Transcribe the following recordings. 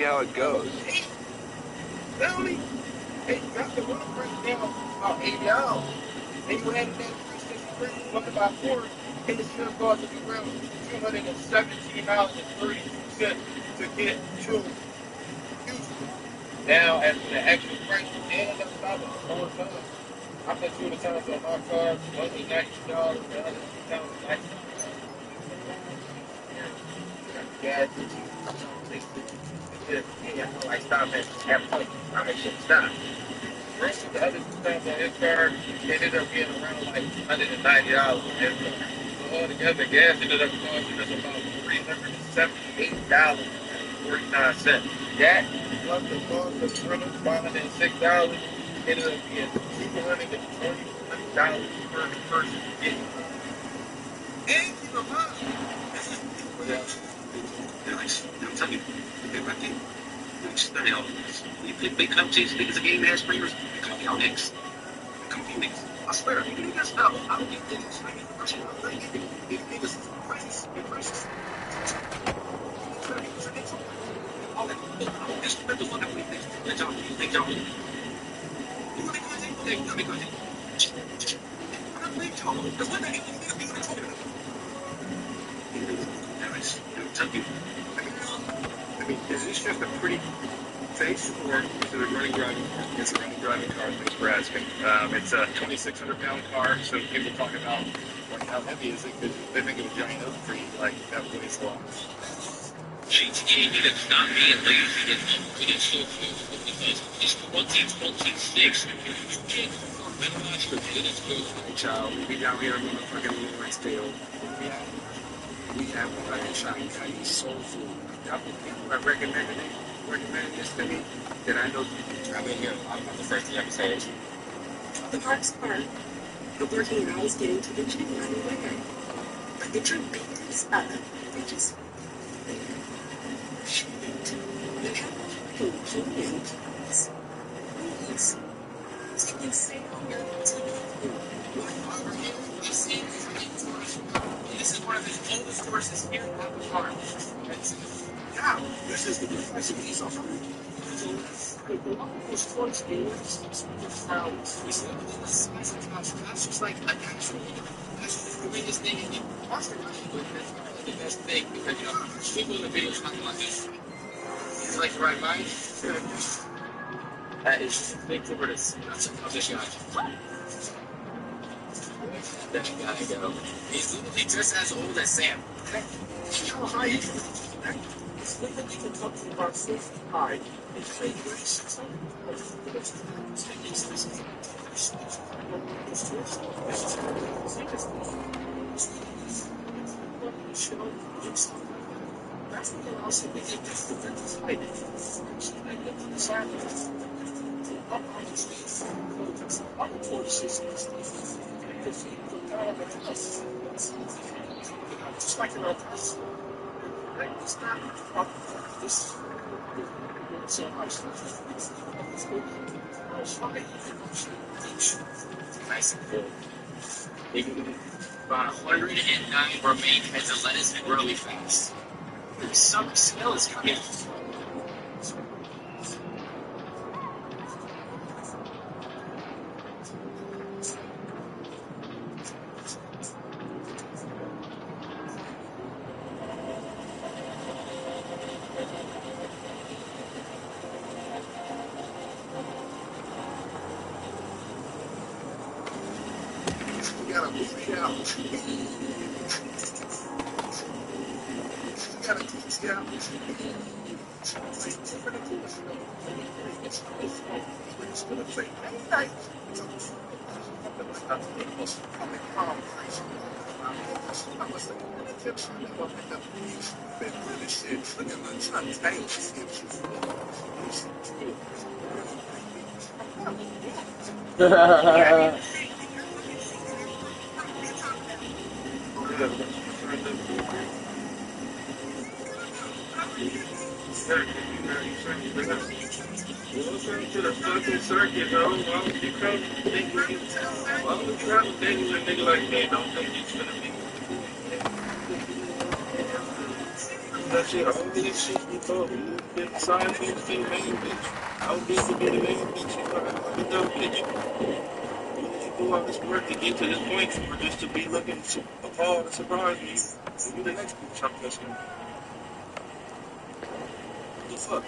how it goes. Literally, they got the window price down about $80. And you had it at 363 multiplied by 4, and it should cost to be around $217.32 to get to Houston. Now, as for the actual price, and on top of the whole time, I put 2 times on my car, one was $92, the other 2 times was $90. Gas, I stopped at half point. I should stop. Rest of the other 2 times on his car ended up being around like $190 on his car. So altogether, gas ended up costing us about $378.49. That plus the cost of the rental, $506, ended up being $221 per person to get. And keep in mind, this is I'm telling you, they come chase niggas again, ass screamers. They come y'all niggas. They come you niggas. I swear, you niggas know. I don't get niggas. I get person. I'm not getting these niggas prices. Their prices. All that. I don't disrespect the fuck out of these niggas. Let y'all think y'all. You want to go take? Okay, you want to go take? I don't believe y'all. Because one thing you niggas be talking about. I'm telling you. I mean, is this just a pretty face, or is it a running driving car? It's a running driving car, thanks for asking. It's a 2,600-pound car, so people talk about like, how heavy is it, because they think of a giant oak tree, like that weighs a lot. GTA needed stop being lazy and unfitted so because it's 2026. You can't minimize your business growth. Hey, child, we down here in motherfucking Lawrenceville. We have a shot cutting soul food. A couple people have recommended this to me, that I know. I mean, here, I'm the first thing I can say is the hardest part of working out is getting to the gym right away. But get your beats up. They just shit. You have to gym, please. Please. So you can stay on your TV. Over here, you see this is one of the oldest horses here at the farm. Now, this is the difference of these offering. So, the local sports games, we see the size of house. That's just like a natural. That's just the biggest thing. And that's the best thing because, you know, people in the videos talking like this. It's like the right mind. That is just a big for this. That's a position. That guy go. He's literally just as old as Sam. How high is he? It's literally can talk to about 50 high. It's like 600 that's what they also make it different. It's like the side up on the streets, up on the systems. Just like in our past, it's not this so much. Nice and cool. About 109 remain heads of lettuce and really fast. The summer smell is coming. Welcome to the fucking circus, bro. Why would you come think you why would you have a date with a nigga like me? Don't think he's gonna be That's it. All this shit you told me. You been the side bitch to the main bitch. I don't get to be the main bitch. You know, I'm like a dumb bitch. When did you do all this work to get to this point for just to be looking appalled and surprised me? And you the next bitch I'm listening. What the fuck?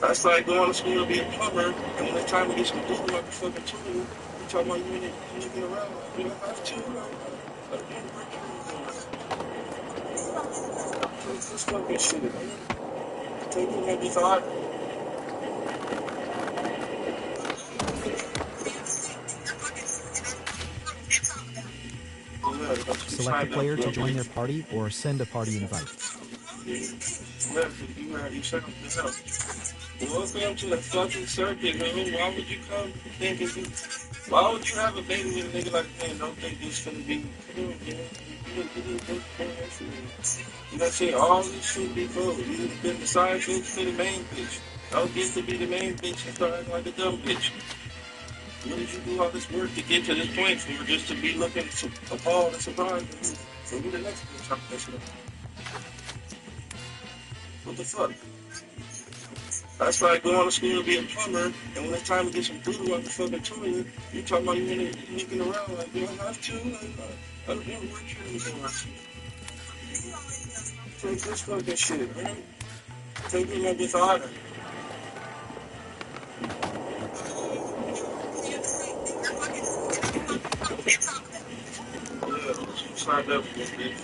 That's like going to school to be a plumber, and when it's time to get some glue out the fucking tool, you talking about you looking around like, you don't have to. Like, man, break your take this fucking shit, man. Take it like it's hard. Select a player to join their party or send a party invite. You sound this out. Welcome to the fucking circuit, man. Why would you come thinking you... Why would you have a baby with a nigga like, man, don't think this finna be... Come on, man. You gotta say all this shit before. You've been the side bitch to the main bitch. Don't get to be the main bitch and start acting like a dumb bitch. When did you do all this work to get to this point for just to be looking appalled and surprised? So who the next bitch I'm listening? What the fuck? That's like going to school to be a plumber, and when it's time to get some glue out the fucking toilet, you talking about you looking around like, you don't have to. I don't know what you're doing. Take this fucking shit, man. Take it like it's honor. Yeah, you signed up for this, bitch.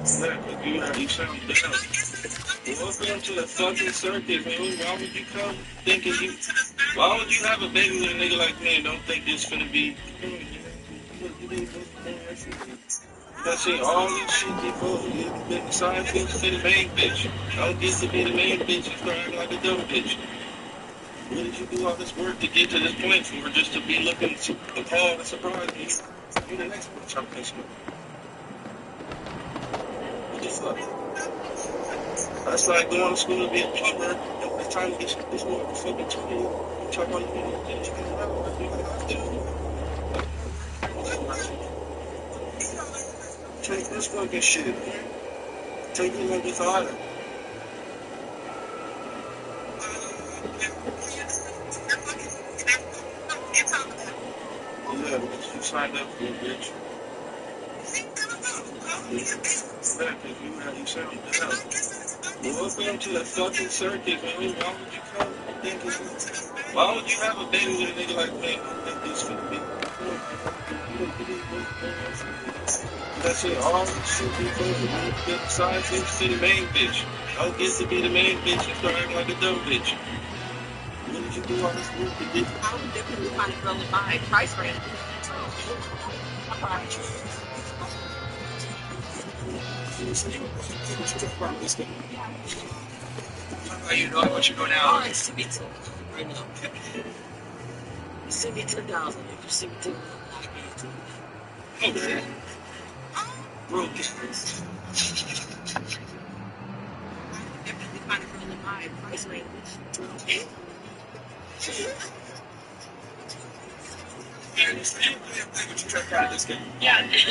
Exactly, you sound down. Welcome to the fucking circus, man. Why would you come thinking you... Why would you have a baby with a nigga like me and don't think this finna be... That's it, all this shit before. You've been the side bitch to the main bitch. Don't get to be the main bitch and start acting like a dumb bitch. When did you do all this work to get to this point for just to be looking appalled and surprised me? You the next bitch I'm listening. What the fuck? That's like going to school to be a plumber, and when it's time to get some this motherfucking tool, you talk about you around like you don't have to. Take this fucking shit, man. Take it like it's honor. Yeah, you signed up for it, bitch. Exactly, you sound down. Welcome to the fucking circus, man. Why would you come thinking... Why would you have a baby with a nigga like me and don't think this finna be... That's it, all this shit before. You've been the side bitch to the main bitch. Don't get to be the main bitch and start acting like a dumb bitch. When did you do all this work to get... I would definitely find a girl in my price range. You know what you know now. All right, send me to right now. Send me 10,000. If you send me 10,000, I'll give you 10,000. Oh, shit. Broke it. Definitely find a girl in my price range. Would you try to out of this game? Yeah, I did.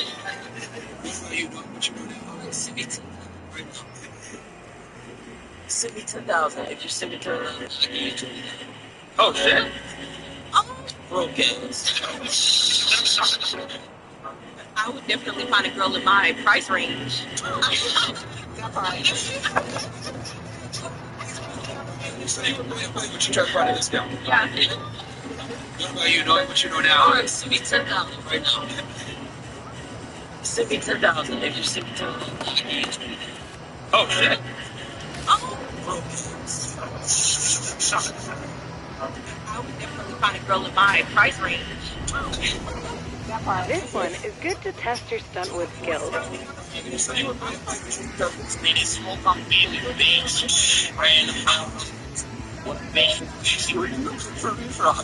You know what you know now. All right, send me 10,000 right now. Send me 10,000. If you send me 10,000, I'll give you 20,000. Oh, shit. Broke ass. I would definitely find a girl in my price range. Would you try to find a discount? Yeah, I did. What about you know what you know now? All right, send me 10,000 right now. Send me 10,000. If you send me 10,000, I'll give you 20,000. Oh, shit. I would definitely find a girl in my price range. This one is good to test your stunt with skills. Really smoke on baby beach, random house. What baby? She would look for me from.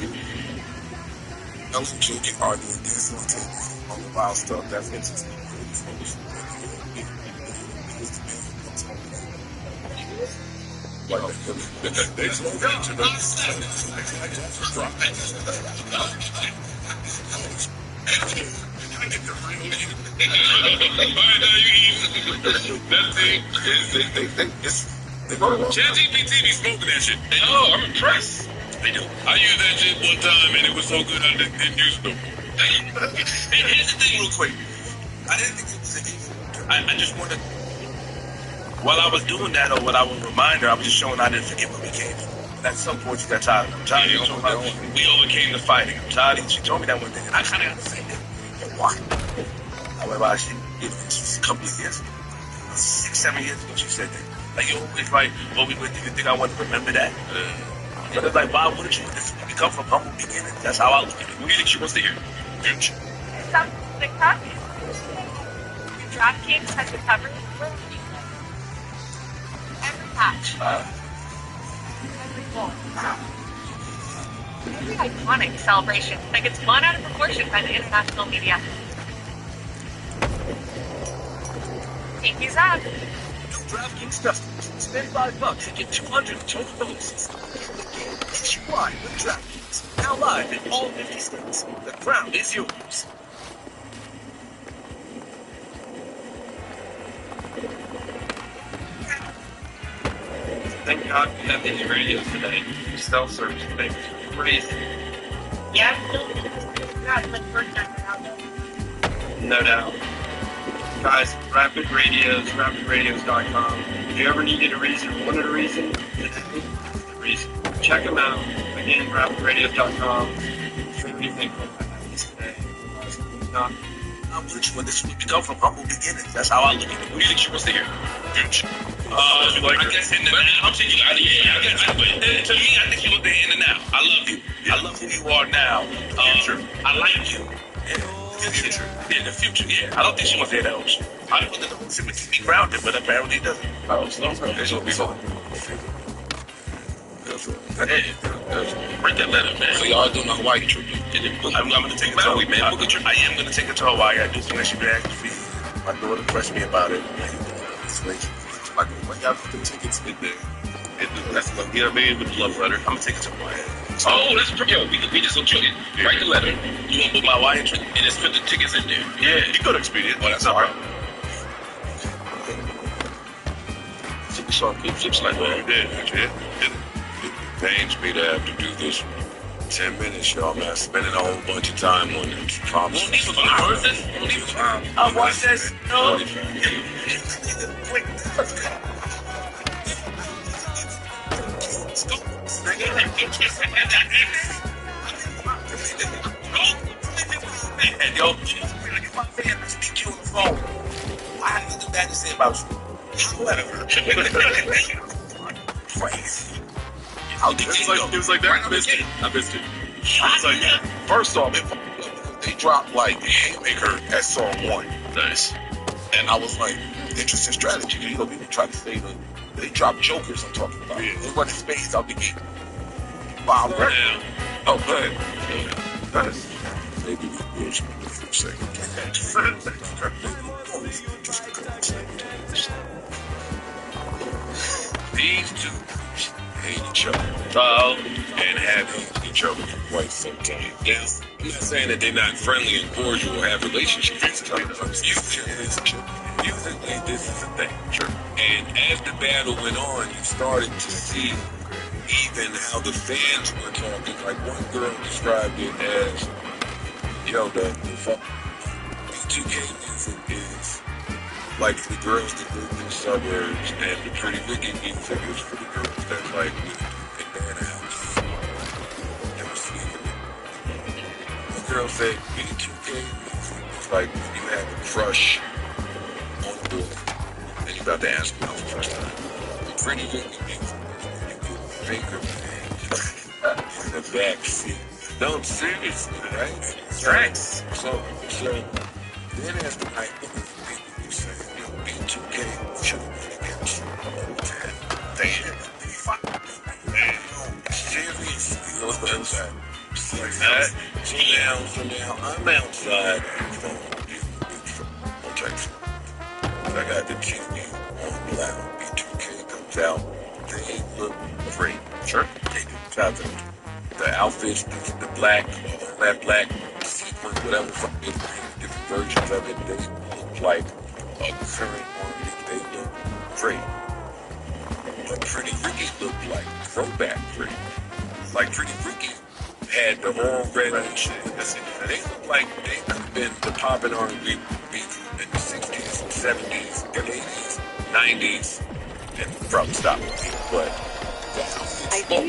Those children are doing this on the wild stuff. That's interesting. They slow down to the ChatGPT be smoking that shit. Oh, I'm impressed. They do. I used that shit one time and it was so good I didn't use it no more. And here's the thing real quick. I didn't think it was an issue. I just wanted, while I was doing that or when I was a reminder, I was just showing I didn't forget where we came from. And at some point she got tired. I'm tired of it. We overcame the fighting. I'm tired of it. She told me that one day and I kind of understand it. Why? However, she did this a couple of years ago. 6-7 years ago she said that. Like, you always like, well, we went, do you think I wouldn't remember that? But it's like, why wouldn't you? We come from humble beginnings. That's how I look at it. What do you think she wants to hear? Future. Some TikTok. DraftKings has it covered for every match. Every goal. Every iconic celebration that gets blown out of proportion by the international media. Pinkies up. DraftKings customers spend $5 and get 200 total bonuses. Nationwide with DraftKings. Now live in all 50 states. The crown is yours. Thank God we have these radios today. Self-service things. Crazy. Yeah, that's the first time around. No doubt. Guys, rapidradios.com. If you ever needed a reason, wanted a reason, this is the reason. Check them out. Again, rapidradios.com. Everything from today. Not When this we come from humble beginnings. That's how I look at it. What do you think she wants to hear? Future. I guess in the now. I'm saying, to me, I think she wants to hear in the now. I love you. I love who you are now. Future. I like you. Future. Yeah, the future. Yeah. I don't think she wants to hear that old shit. I don't think she would be grounded, but apparently it doesn't. Oh, it's not grounded. It's be fun. Break that letter, man. So y'all doing a Hawaii trip? I'm going to take it to Hawaii, man. I am going to take it to Hawaii. I do think I should be asking for you. My daughter pressed me about it. Like, when y'all put the tickets in there, that's what, you know what I mean? With the love letter. I'm going to take it to Hawaii. Oh, that's pretty. Yo, we just don't trick it. Write the letter. You want to book my Hawaii trip? And just put the tickets in there. Yeah. You go to Expedia. Oh, that's all right. Flips like that. You did, actually. It pains me to have to do this 10 minutes, y'all, man. Spending a whole bunch of time on it. Promise. Won't even worth it. I'll watch this. No. Yo, if my fan, I speak to you on the phone. I have nothing bad to say about you. However, crazy. It was like that. I missed it. It's like, first off, they dropped like Haymaker at song 1. Nice. And I was like, interesting strategy. You know, people try to say that they drop jokers. I'm talking about. Yeah. They run the space out the gate. Wow. Yeah. Oh, go ahead. Nice. Maybe we will speak for a second. These two hate each other and have hated each other for quite some time. Now, I'm not saying that they're not friendly and cordial or have relationships with each other. Musically, this is a thing. Sure. And as the battle went on, you started to see even how the fans were talking. Like one girl described it as, yo, the B2K music is like the girls that live in the suburbs, and the Pretty Ricky music is for the girls that's like in their house. Never seen it. The girl said B2K music is like you have a crush on the boy, and you about to ask him out for the first time. The Pretty Ricky music is when you get a finger in the back seat. No, I'm serious, right? Tracks. So then as the night goes, people be saying, you know, B2K should have been against you all the time. Damn. Serious. You know what I'm saying? Like that. So now I'm outside on Texas. I got the TV on loud. B2K comes out. They look great. Sure. They do. The outfits, the black, all that black sequin, whatever, different versions of it, they look like a current one. They look great. But Pretty Ricky looked like throwback Ricky. Like Pretty Ricky had the all red and shit. They look like they could have been the pop and R&B beats in the 60s, 70s, and 80s, 90s, and probably stopped. But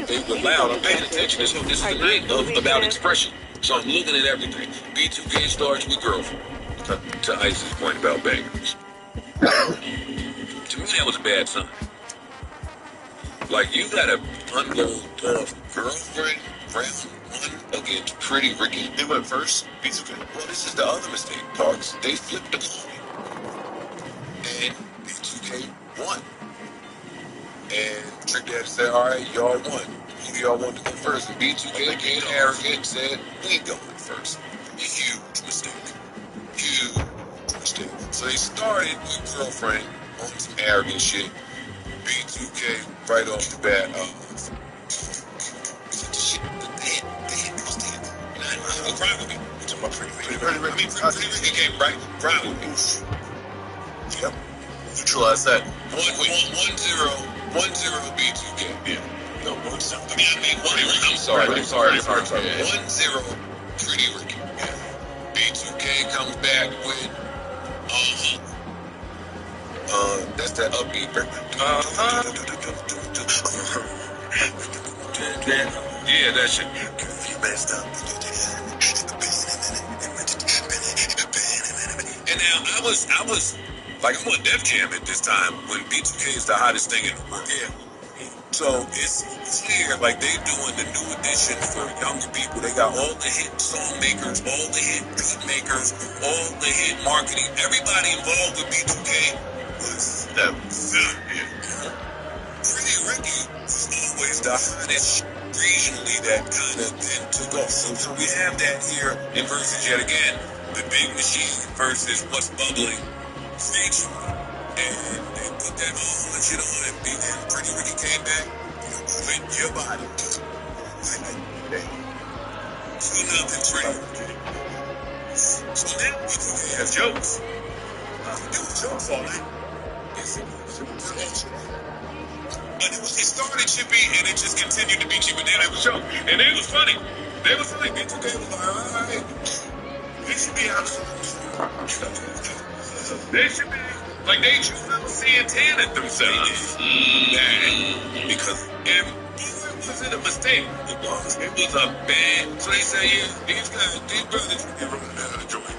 they were loud. I'm paying attention. This is the night about expression. So I'm looking at everything. B2K starts with girlfriend. To Ice's point about bangers. To me, that was a bad sign. Like, you gotta unload off girlfriend round one against Pretty Ricky. They went first, B2K. Well, this is the other mistake, Parks. They flipped the coin. And B2K won. And Trick Daddy said, all right, y'all won. Who do y'all want to go first? And B2K being arrogant and said, we ain't going first. A huge mistake. Huge mistake. So they started with girlfriend on some arrogant shit. B2K right off the bat. Ride with me. You're talking about Pretty Ricky. Pretty Ricky came right with me. Yep. Neutralize that. 1-0 B2K. Yeah. No, 1-0. I'm sorry. 1-0 Yeah. Pretty Ricky. Yeah. B2K comes back with that's that upbeat record. Yeah, that shit. And now I was like, I'm on Def Jam at this time when B2K is the hottest thing in the world. Yeah. So it's clear, like they doing the new edition for younger people. They got all the hit song makers, all the hit beat makers, all the hit marketing. Everybody involved with B2K was that. Yeah. Pretty Ricky was always the hottest regionally that kind of then took off. So we have that here in versus yet again. The Big Machine versus What's Bubbling feature. And they put that whole shit on it. And Pretty Ricky came back with your body. 2-0 Pretty Ricky. So now B2K has jokes. It was jokes all night. But it started chippy and it just continued to be cheap. But then it was joke. And it was funny. They was funny. B2K was like, all right. They should be out. They should be like they Juvenile Santana themselves. Because it wasn't a mistake. It was a bad. So they say, yeah, these brothers should be running out of the joint.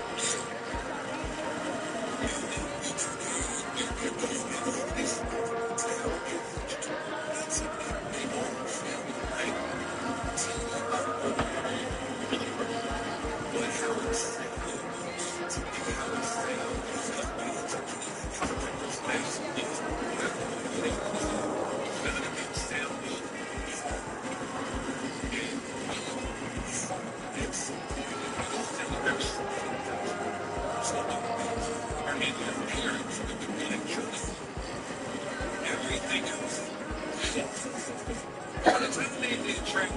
Everything else. By the time they did track 2,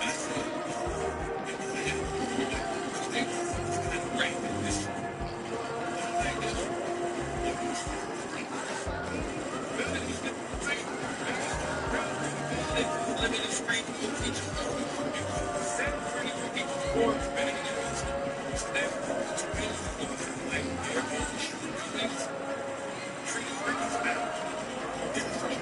I said, right, this limited screen feature. That Pretty Ricky performs better than this. So that like their own shooting things. Pretty Ricky's better. That's bad.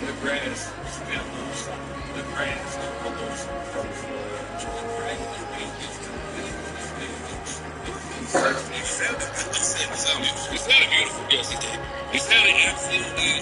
The grass, the grass, He sounded beautiful. Yes, he did. He sounded absolutely.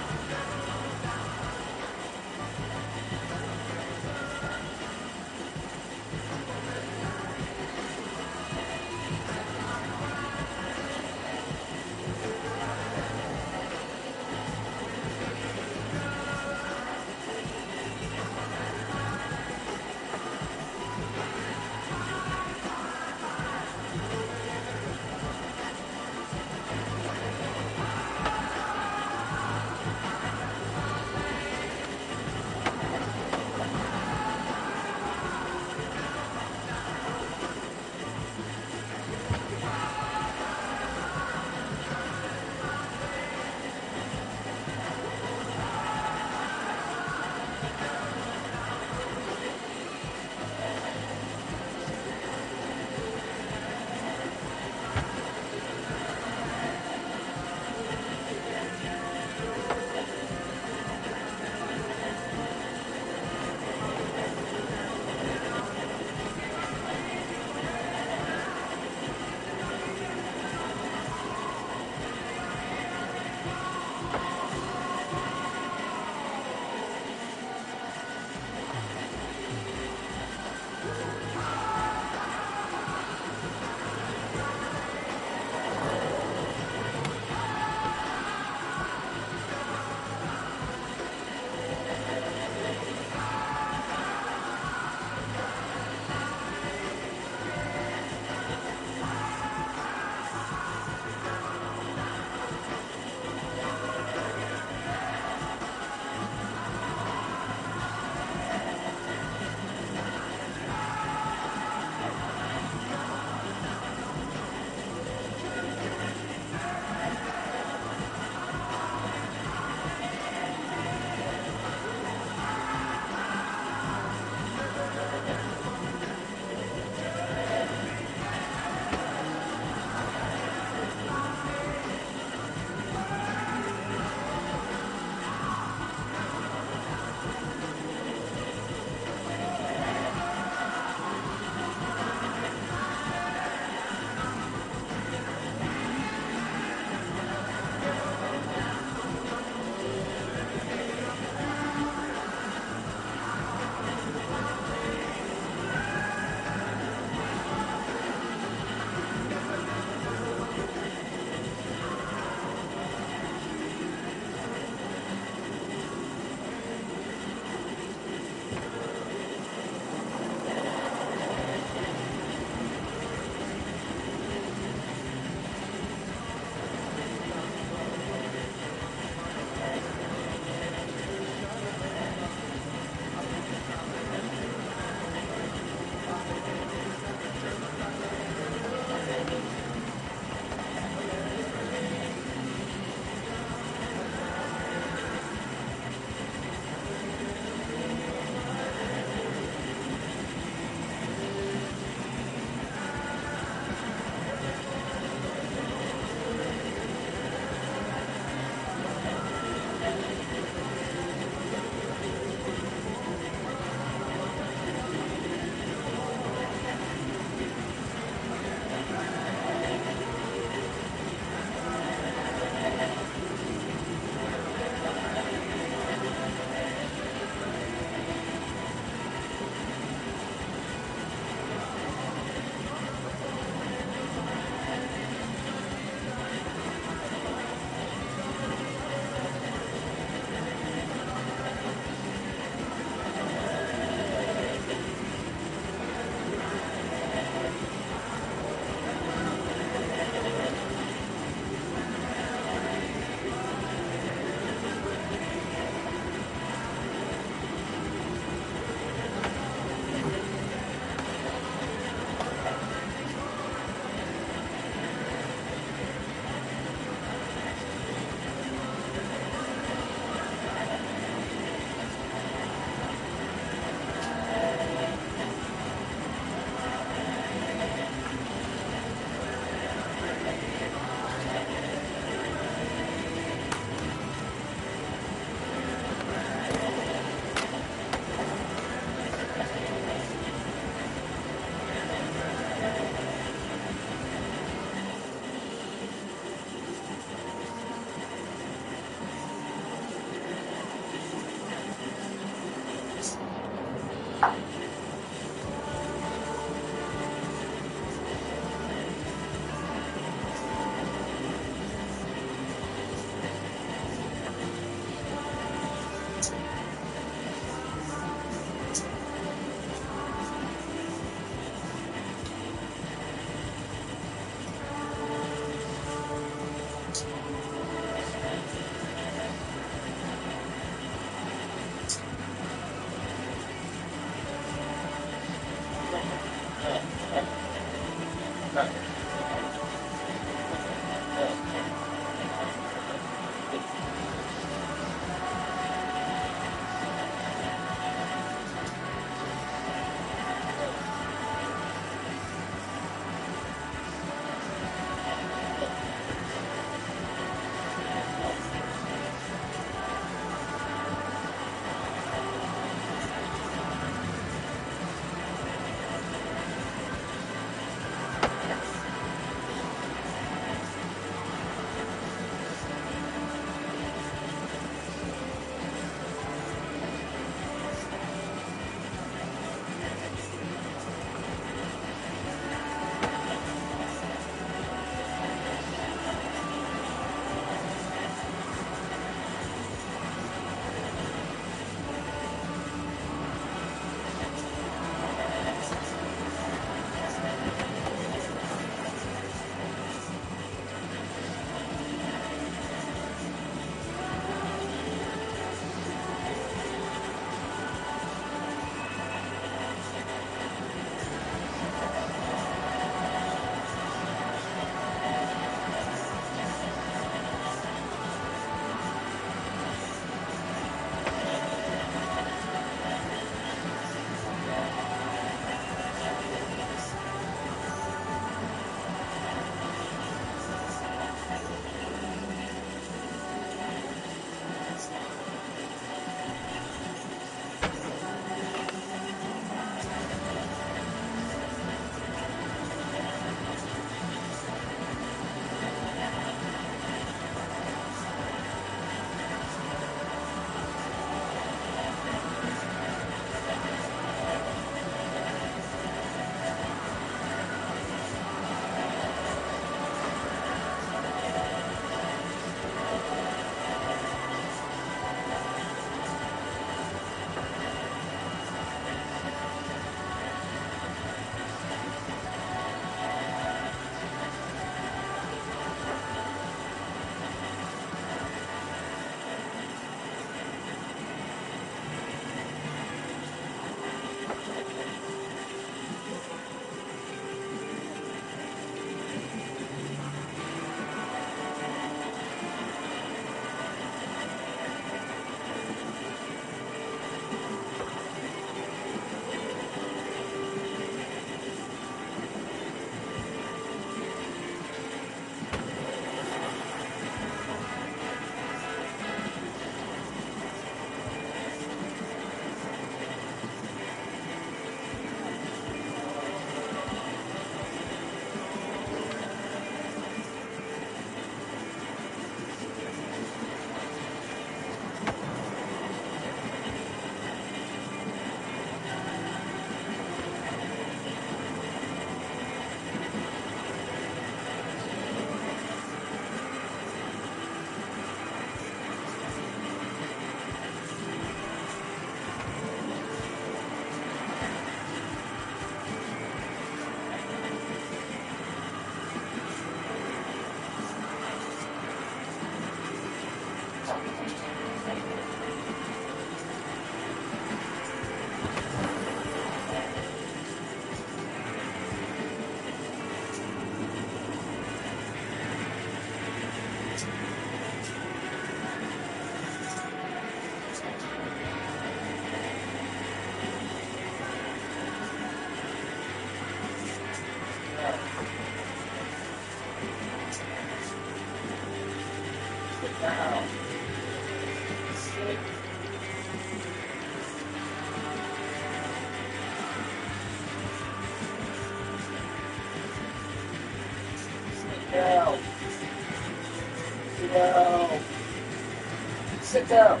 Sit down.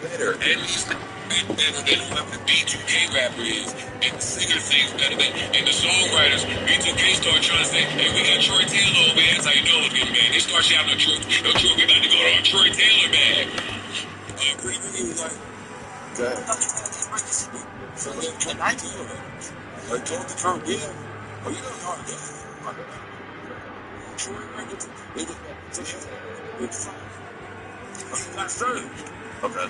Better. And better than whoever the B2K rapper is. And the singer sings better than, and the songwriters, B2K start trying to say, hey, we got Troy Taylor over here. That's how you know it's getting bad. They start shouting at Troy, yo, Troy, we about to go to our Troy Taylor bag. Pretty Ricky was like, God. So let Troy Taylor. Like, talk to Troy, yeah. Oh, you know, y'all, yeah. Troy Records, they was back to him. It's fine. Not certain. Okay.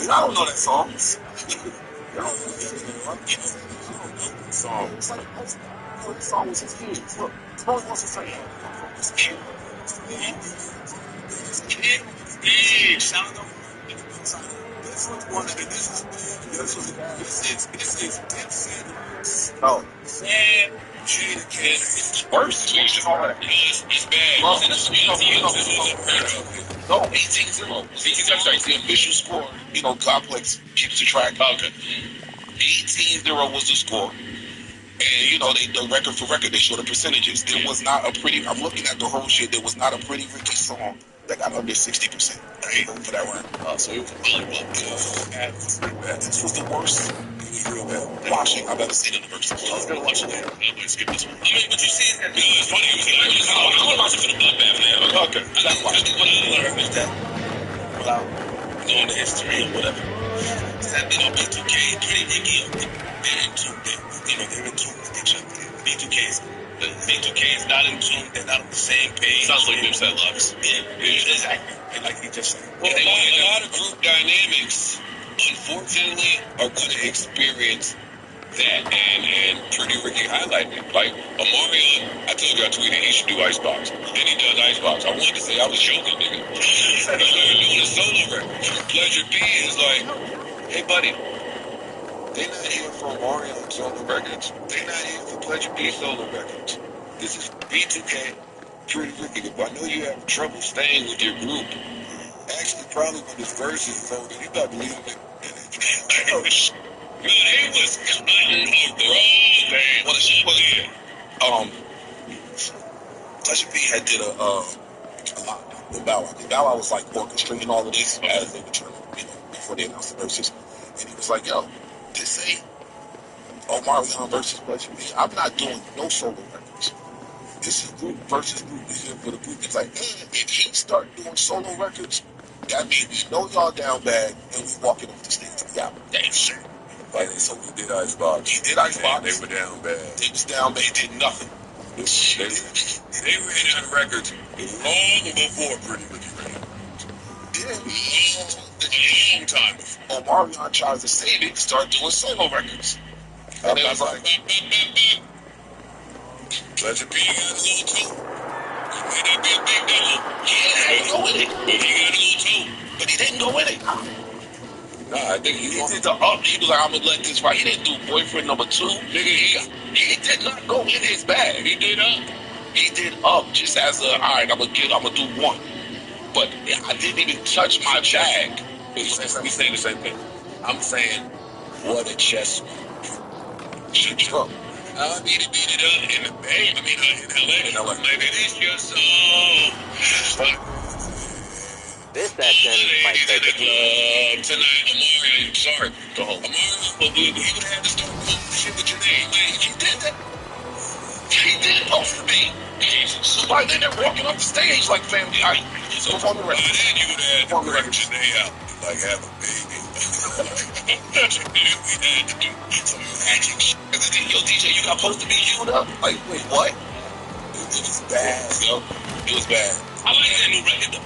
I don't know that song. I don't know that song. It's like the song was his kids. Look, Troy wants to say, his kid. His kid. Big. Shout out. This was one of the. This is Dipset. Oh. Man. It's worse. It's bad. No, 18-0. I'm sorry, it's the official score. You know, Complex keeps the track. Okay. 18-0 was the score. And, you know, the record for record, they show the percentages. There was not a pretty, I'm looking at the whole shit, there was not a Pretty Ricky song that got under 60%. I ain't voting for that one. So it was really bad. This was the worst. Real bad. Watching, I've never seen it in the verse. I was going to watch it later. I'm going to skip this one. I mean, but you see, it's funny. I'm going to watch it for the bloodbath now. Okay. I think what I learned is that, without knowing the history or whatever, is that, you know, B2K, Pretty Ricky, they're in tune. They're in tune with each other. B2K is not in tune. They're not on the same page. Sounds like Dipset Lux. Yeah, exactly. And like you just said. Well, a lot of group dynamics, unfortunately, are going to experience that. And Pretty Ricky highlighted it. Like, Omarion, I told you I tweeted he should do Icebox. Then he does Icebox. I wanted to say I was joking, nigga. He started doing a solo record. Pleasure P is like, hey, buddy. They not here for Omarion solo records. They not here for Pleasure P solo records. This is B2K, Pretty Ricky. I know you have trouble staying with your group. Actually, probably when this verse is over, you got to leave it. No, they was cutting a raw, man. What is it? Pleasure P had did a lot with Bow Wow. Bow Wow was like orchestrating all of this as they were trying to, before they announced the verses. And he was like, yo, this ain't Omarion versus Pleasure P. I'm not doing no solo records. This is group versus group. We're here for the group. It's like, if he start doing solo records, that means we know y'all down bad and we walking off the stage to the album. Damn shit. Like, so we did Icebox. He did Icebox. They were down bad. They was down bad. They did nothing. They were hitting on records long before Pretty Ricky Ray. Yeah, long time before. Omarion tries to save it and start doing solo records. And it was like, Pleasure P got a little too. It may not be a big demo. Yeah, he didn't go in it. But he got a little too. But he didn't go in it. Nah, I think he did the up. He was like, I'm gonna let this ride. He didn't do boyfriend number 2. Nigga, he did not go in his bag. He did up. He did up just as a, all right, I'm gonna do one. But I didn't even touch my jag. We saying the same thing. I'm saying, what a chess should drop. I mean, he beat it up in the Bay. I mean, in LA. Like, it is just, This session might take a club tonight. Omarion, sorry. Go home. Omarion, he would have had to start putting shit with your name. Man, he did that. He did post to me. So by then they're walking up the stage like family. I perform the record. By then you would have had to bring Janae out. Like, have a baby. We had to do some magic shit. Yo, DJ, you got supposed to be queued up? Like, wait, what? It was bad, yo. It was bad. I like that new record, though.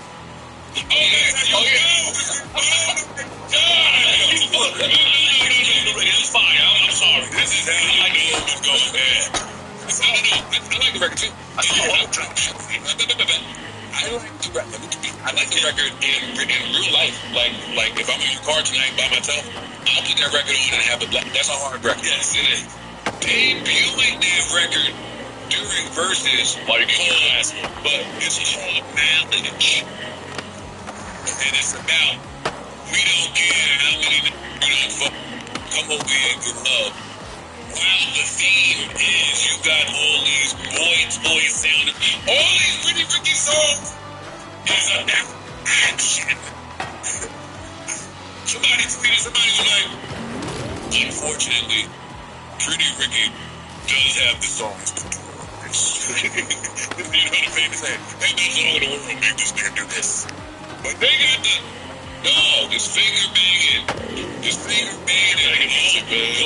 It's fine. I'm sorry. This is how I know it was going bad. I like the record too. I like the record in real life. Like if I'm in your car tonight by myself, I'll put that record on and have a black. That's a hard record. Yes, it is. Debuting that record during verses, but it's called Knowledge. And it's about, we don't care how many you don't fuck, come over here and get love. While the theme is you got all these boy song is about action. Somebody tweeted, somebody was like, unfortunately, Pretty Ricky does have the songs to do this. You know the famous saying, ain't no song in the world make this nigga do this. But they got the dog, this finger banging,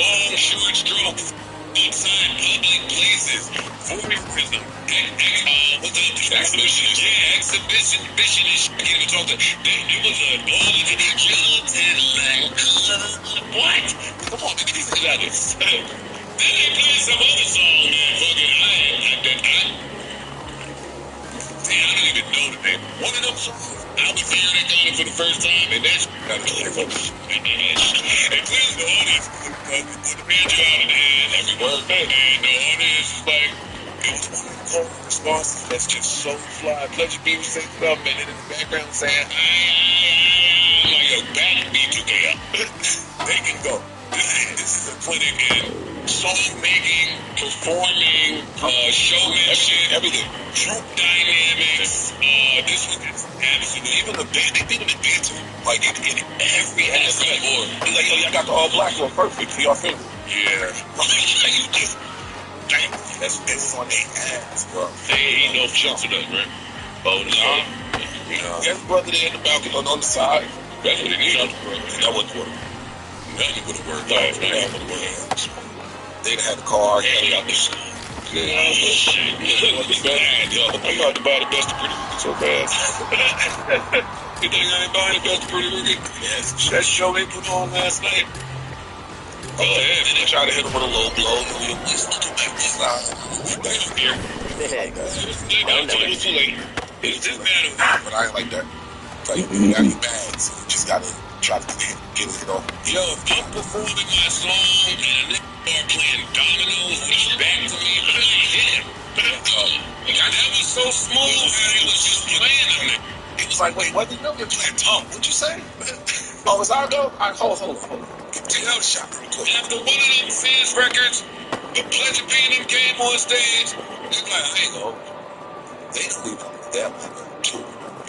long short strokes outside public places, voyeurism, exhibitionist. I can't even talk to. It was a all to be killed and like what? Come on, get these things out of this. Then they play some other song, man. Fucking I don't even know the name. One of them songs. I was hearing it going for the first time, and that's got to play for us. And please, the audience, put the banjo out in the head every word. And the audience is like, it was one of the cold responses that's just so fly. Pleasure B was saying stuff, and then in the background saying, I'm like, yo, back B2K up. They can go. This is a clinic in song making, performing, showmanship, everything. Group dynamics. This was absolutely, even the band, they did it dancing, like in every aspect. He's like, yo, y'all got the all black one perfect for your favorite. Yeah. You just, damn, that's on their ass, bro. They ain't no chunks of nothing, right? Oh, no. Every brother there in the balcony on the side. That's what it needed. That wasn't what nothing would have worked out. Nothing would have worked out. They'd had the car. Yeah, this. Yeah, shit. It was bad, yo. I'm about to buy the best of Pretty Ricky so fast. You think I ain't buying the best of Pretty Ricky? Yes. That show they put on last night. Oh, yeah. Then they try to hit him with a low blow. We still do like this. They don't care. It was too late. It's just bad. But I ain't like that. Like, you got your bags. You just gotta try to get it off. Yo, if I'm performing my song and a nigga start playing dominoes with his back to me, but I hit him. That was so smooth how he was just playing on it. He was like, wait, what? You're playing Tom. What'd you say? Oh, it's our go? All right, hold on. Take out a shot real quick. After one of them Fizz records, the Pleasure P and them came on stage, they're like, I ain't go. They don't even know that one, too.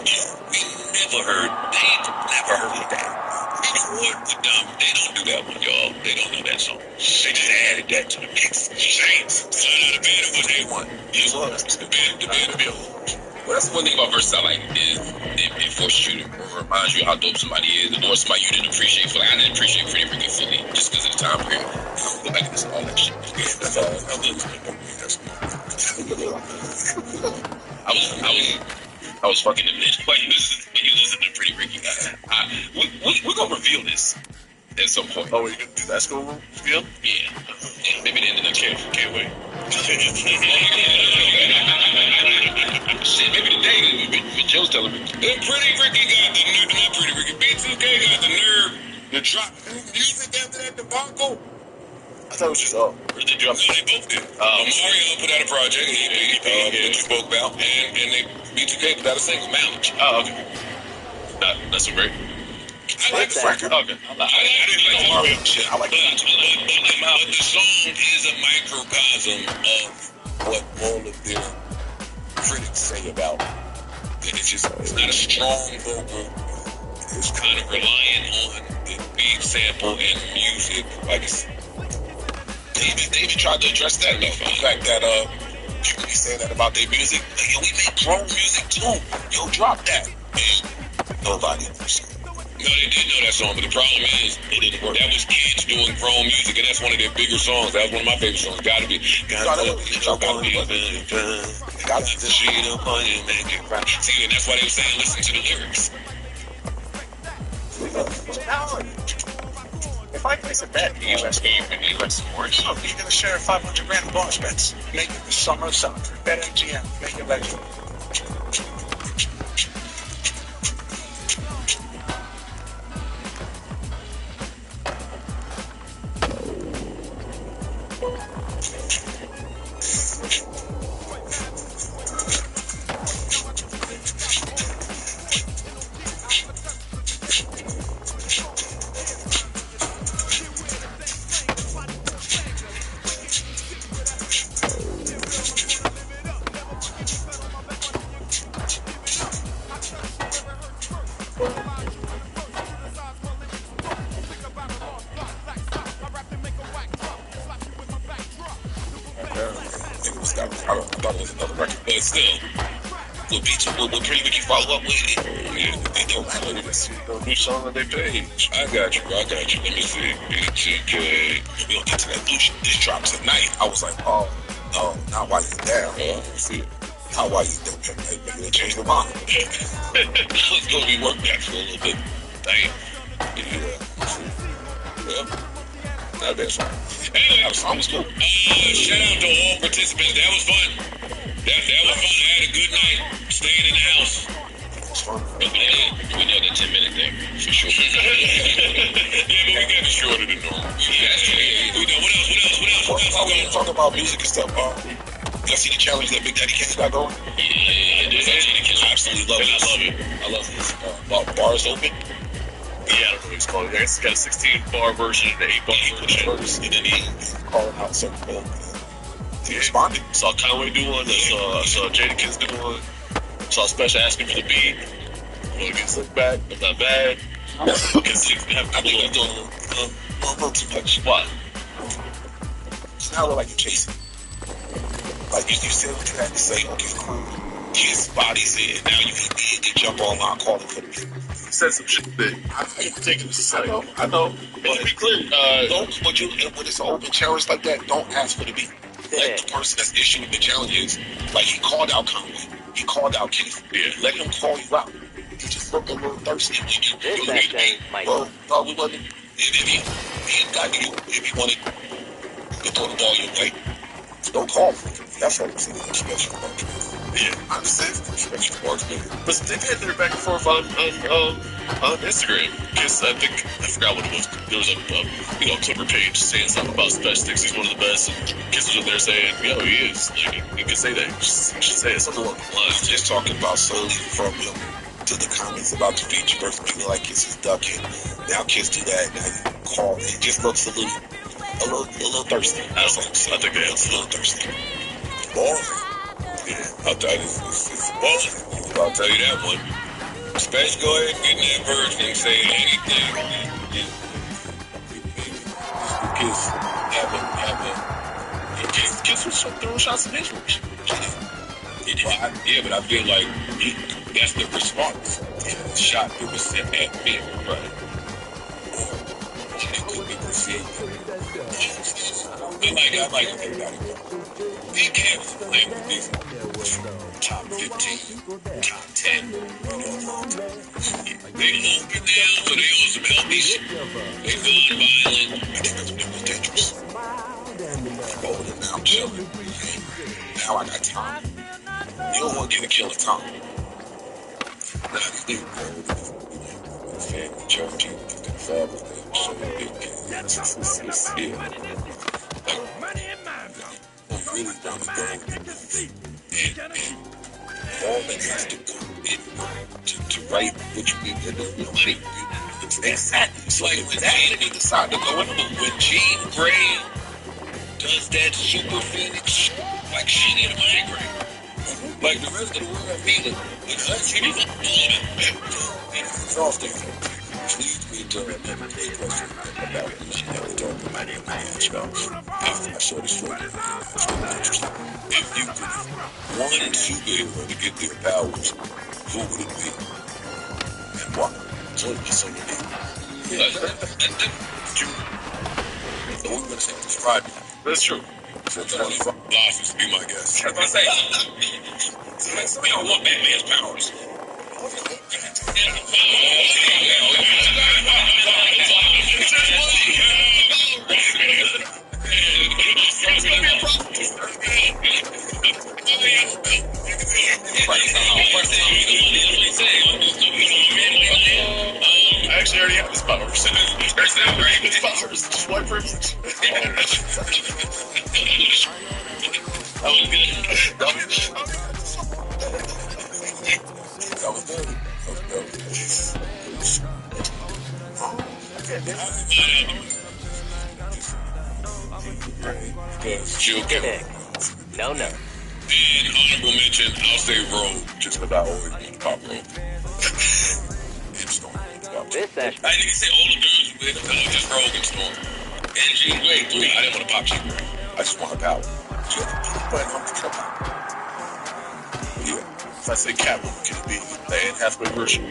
Yeah, we never heard of that. You know what? They don't do that one, y'all. They don't know that song. They just added that to the mix. James. So the band was A1. It was. The band built. Well, that's the one thing about Versatile, like, is it forces you to remind you how dope somebody is, or somebody you didn't appreciate fully. I didn't appreciate Pretty Ricky fully, just because of the time period. I'll go back and listen to all that shit. Yeah, that's all. I was fucking the bitch when you listen to Pretty Ricky. We're gonna reveal this at some point. Oh, you gonna do that school reveal? Yeah. Maybe the end of the next year. Can't wait. Shit, maybe today, Joe's telling me. Then Pretty Ricky got the nerve, not Pretty Ricky, B2K got the nerve to drop new music after that debacle. I thought it was just, they dropped it. No, they both did. Mario put out a project, EP, that you spoke about, and they B2K put out a single, Mileage. Oh, okay. That's a great. I like the record. Okay. I didn't like the Mario shit. I like the but the song is a microcosm of what all of their critics say about it. It's not a strong vocal. It's kind of reliant on the beat sample and music. Like they even tried to address that though. The fact that people be saying that about their music. Like, yo, we make grown music too. Yo, drop that. And nobody understands. No, they did know that song, but the problem is it didn't work. That was kids doing grown music, and that's one of their bigger songs. That was one of my favorite songs. Gotta be. Gotta be the sheet upon you, make it right. See, and that's why they were saying listen to the lyrics. If I place a bet in US sports, you're going to share 500 grand in bonus bets. Make it the summer of soccer. Bet MGM. Make it legend. thought it was another record, but still. What beats, what pretty would you follow up with? Yeah, they don't play this. New song on their page. I got you. Let me see. BTK. We gonna get to that new shit. This drops tonight. I was like, oh, no, not while you down. See, not while you down. Maybe they changed their mind. It's gonna be work that for a little bit. Damn. Yeah. Not a bad song. Anyway, that song was cool. Shout out to all participants. That was fun. That was fun. I had a good night staying in the house. It's fun. We know the 10-minute thing, for sure. Yeah, but we got it shorter than normal. That's true. We know. What else? We talk about music and stuff. Y'all see the challenge that Big Daddy Kane got going? Yeah, I absolutely love it. I love this. Bars open. Yeah, I don't know what he's called. It's got a 16-bar version and an 8-bar version. And then he calling out certain things. He responded. Saw Conway do one. Saw Jada Kids do one. Saw Special asking for the beat. Want to get slick back? But not bad. I think he's doing a little too much. Why? It's now like you're chasing. Like you said what you had to say. Okay, cool. Kiss bodies in. Now you can jump online calling for the beat. He said some shit that I hate taking this aside. I know. But to be clear, when it's an open challenge like that, don't ask for the beat. Like the person that's issuing the challenge is, like he called out Conway, he called out Keith. Yeah. Let him call you out. He just looked a little thirsty. This session might. Well, no, we wasn't. If he wanted to throw the ball your way, don't call him. That's what I'm saying. Special. Yeah, I understand. Special bars, man. but they've had their back and forth on Instagram. Because I forgot what it was. There was a Twitter page saying something about Special thinks he's one of the best, and Kiss was in there saying, yo, he is. Like, he can say that. You should say it. Something along the lines. Just talking about solely from him to the comments about the feature versus people like Kiss is ducking. Now Kiss do that. Now you call. It just looks a little thirsty. I think it is. A little thirsty. Balling. Yeah. I'll tell you, it's balling. I'll tell you that one. Special, go ahead and get in that version and say anything. Kiss was throwing shots in his direction. Yeah, but I feel like that's the response. The shot that was sent at me, right? It could be perceived. I like everybody. Big Kevin's playing with these top 15, top 10. They don't get down, so they on some healthy shit. They going violent. I think that's what it was dangerous. Bowling now, chilling. Now I got time. You don't want to get a kill of time. Nah, these niggas go family, church, their father, so big. Really want to go and all that has to go in to write what you need to do. Exactly. It's like when that enemy decide to go in, when Jean Grey does that super phoenix, like she need a migraine. Like the rest of the world feeling. With her, she needs a and it's exhausting. Which leads me to another question about what she never talked about in my show. After I saw the story, it's really interesting. If you could one superhero to get their powers, who would it be? And why? So it be. True. So we're going to say describe it. That's true. So 25 Bosses be my guest. That's what I say. We don't want Batman's powers. I actually already have his powers. His powers. Just white privilege. That was good. That was good. No. And honorable mention, I'll say Rogue, just about always pop Rogue. And Storm. This session. I didn't say all the girls with just Rogue and Storm. And Jean Grey, I didn't want to pop Jean Grey. I just want her power. But I'm thinking about If I say Catwoman, can it be the Anne Hathaway version?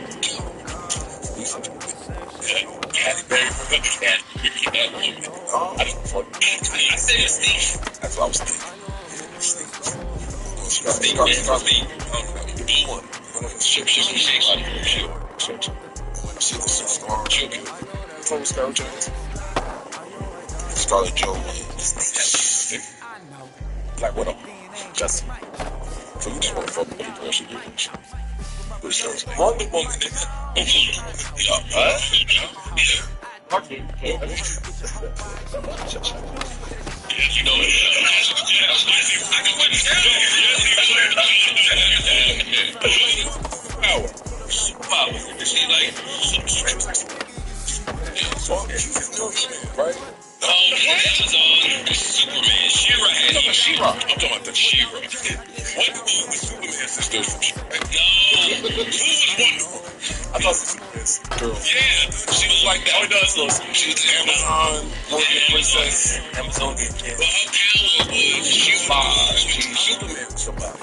Halle Berry for the Catwoman. I don't know. I said Steve. That's what I was thinking. Yeah, Steve. Scarlett Johansson. Black Widow. Just. So you just want to fuck with the person you want. Wonder Woman. Yeah. You know it. Power. Superpower. Is he like super strength? Right? Oh, yeah, Amazon. Superman. She-Ra. She-Ra. I'm talking about the She-Ra. Wonder Woman with Superman sisters from She-Ra. No. Who was Wonder Woman? I thought it was Superman's girl. Yeah, she was like that. Oh, it does look. She was an Amazon warrior princess. Amazonian kid. Well, her power was she Superman or somebody.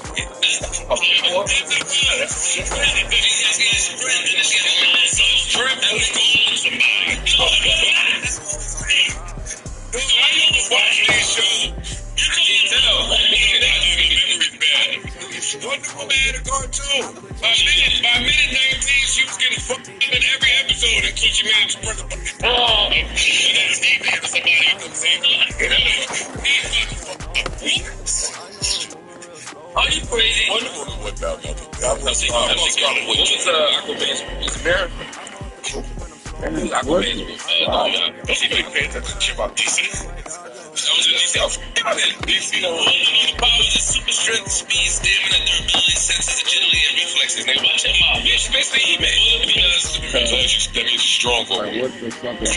Wonder Woman had a cartoon. By minute 19, she was getting fucked up in every episode until she made it to the and that's He-Man or somebody who could save her life. Are you crazy? Wonder Woman went down nothing. What was Aquaman's? Was it Mary? Aquaman's was don't see big pay attention to about DC. I was in DC. I was DC. The powers of super strength, speed, stamina, durability, senses, agility, and reflexes. They watch him out. Bitch, basically He-Man. That means he's strong for me. What the fuck is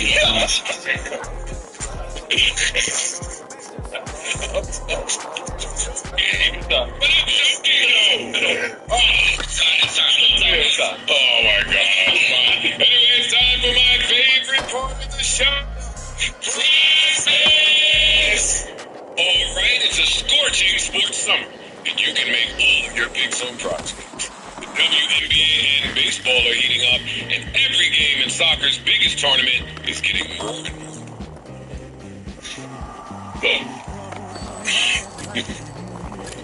But I'm joking, though. Oh, my God. Anyway, it's time for my favorite part of the show. Prizes! Alright, it's a scorching sports summer, and you can make all of your picks on prize picks. The WNBA and baseball are heating up, and every game in soccer's biggest tournament is getting more and more.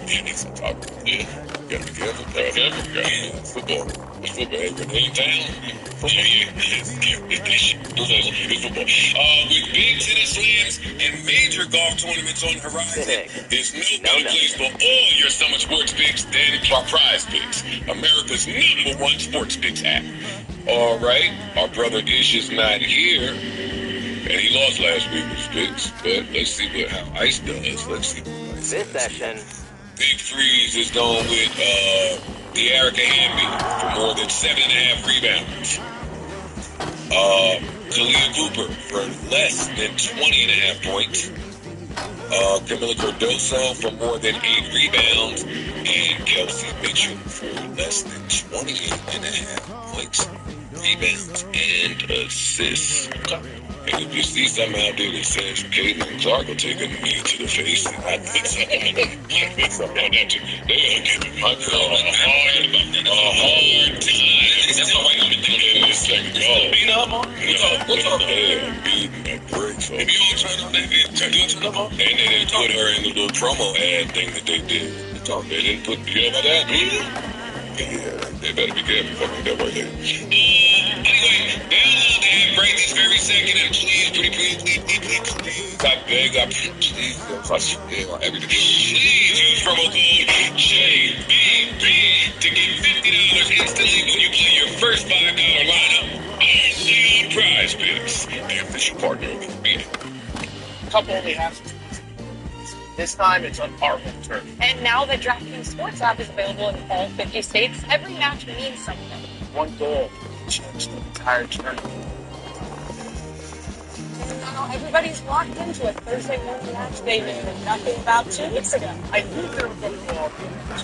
It's tough. Yeah. Gotta be careful. It's football. It's football. Every town. It's football. With big tennis slams and major golf tournaments on the horizon, there's no better place for all your summer sports picks than Prize Picks, America's #1 sports picks app. All right, our brother Ish is not here, and he lost last week with picks. But let's see how Ice does. Let's see. This session. Big Freeze is going with De'Erica Hamby for more than 7.5 rebounds. Talia Cooper for less than 20.5 points. Camila Cardoso for more than 8 rebounds. And Kelsey Mitchell for less than 28.5 points, rebounds, and assists. And if you see something out there that says Caitlin Clark will take a knee to the face, and I put something on that, they're going to give my girl a hard time. That's why I'm in this second goal. Beat up on? Yeah, beating the brakes off. If you don't turn up, they didn't turn up. And they didn't put her in the little promo ad thing that they did. They didn't put, you know about that? Yeah, they better be careful fucking that way there. Anyway, download the app right this very second, and please, please, I beg, please, everything. Please use promo code JBB to get $50 instantly when you play your first $5 lineup. Only on Prize Picks, the official partner of the NBA. Cup only has 2. This time, it's on our home turf. And now the DraftKings Sports app is available in all 50 states. Every match means something. One goal changed the entire tournament. Now everybody's locked into a Thursday morning match they knew nothing about 2 weeks ago. I knew there was football.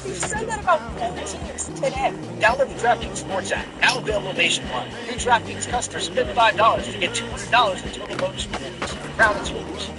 We've said that about 4 teams today. Download the DraftKings Sports app, now available nationwide. New DraftKings customers spend $5 to get $200 in total bonus points. Crown is yours.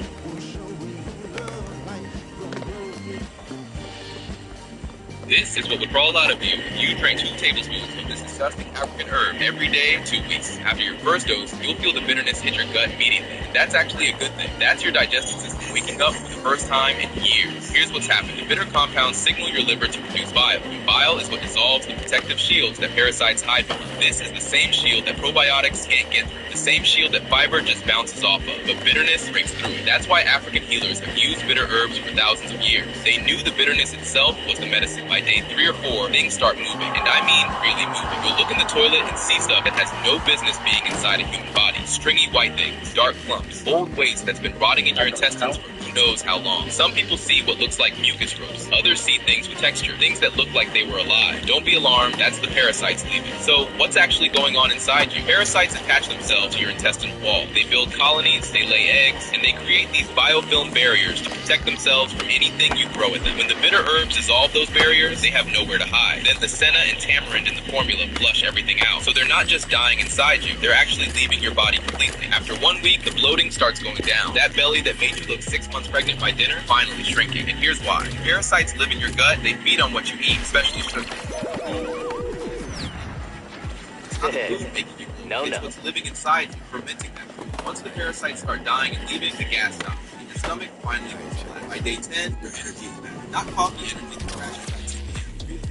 This is what would crawl out of you if you drank 2 tablespoons of this disgusting African herb every day, 2 weeks. After your first dose, you'll feel the bitterness hit your gut immediately. That's actually a good thing. That's your digestive system waking up for the first time in years. Here's what's happened. The bitter compounds signal your liver to produce bile. And bile is what dissolves the protective shields that parasites hide behind. This is the same shield that probiotics can't get through. The same shield that fiber just bounces off of. But bitterness breaks through it. That's why African healers have used bitter herbs for thousands of years. They knew the bitterness itself was the medicine. By day 3 or 4, things start moving. And I mean really moving. You'll look in the toilet and see stuff that has no business being inside a human body. Stringy white things, dark clumps, old waste that's been rotting in your intestines for who knows how long. Some people see what looks like mucus growths. Others see things with texture, things that look like they were alive. Don't be alarmed, that's the parasites leaving. So what's actually going on inside you? Parasites attach themselves to your intestinal wall. They build colonies, they lay eggs, and they create these biofilm barriers to protect themselves from anything you throw at them. When the bitter herbs dissolve those barriers, they have nowhere to hide. Then the senna and tamarind in the formula flush everything out. So they're not just dying inside you, they're actually leaving your body completely. After 1 week, the bloating starts going down. That belly that made you look 6 months pregnant by dinner, finally shrinking. And here's why. Parasites live in your gut, they feed on what you eat, especially sugar. It's not the food making you grow. It's what's living inside you, fermenting that food. Once the parasites start dying and leaving, the gas stops. And your stomach finally goes flat. By day 10, your energy is back. Not coffee energy that crashes by 2 p.m.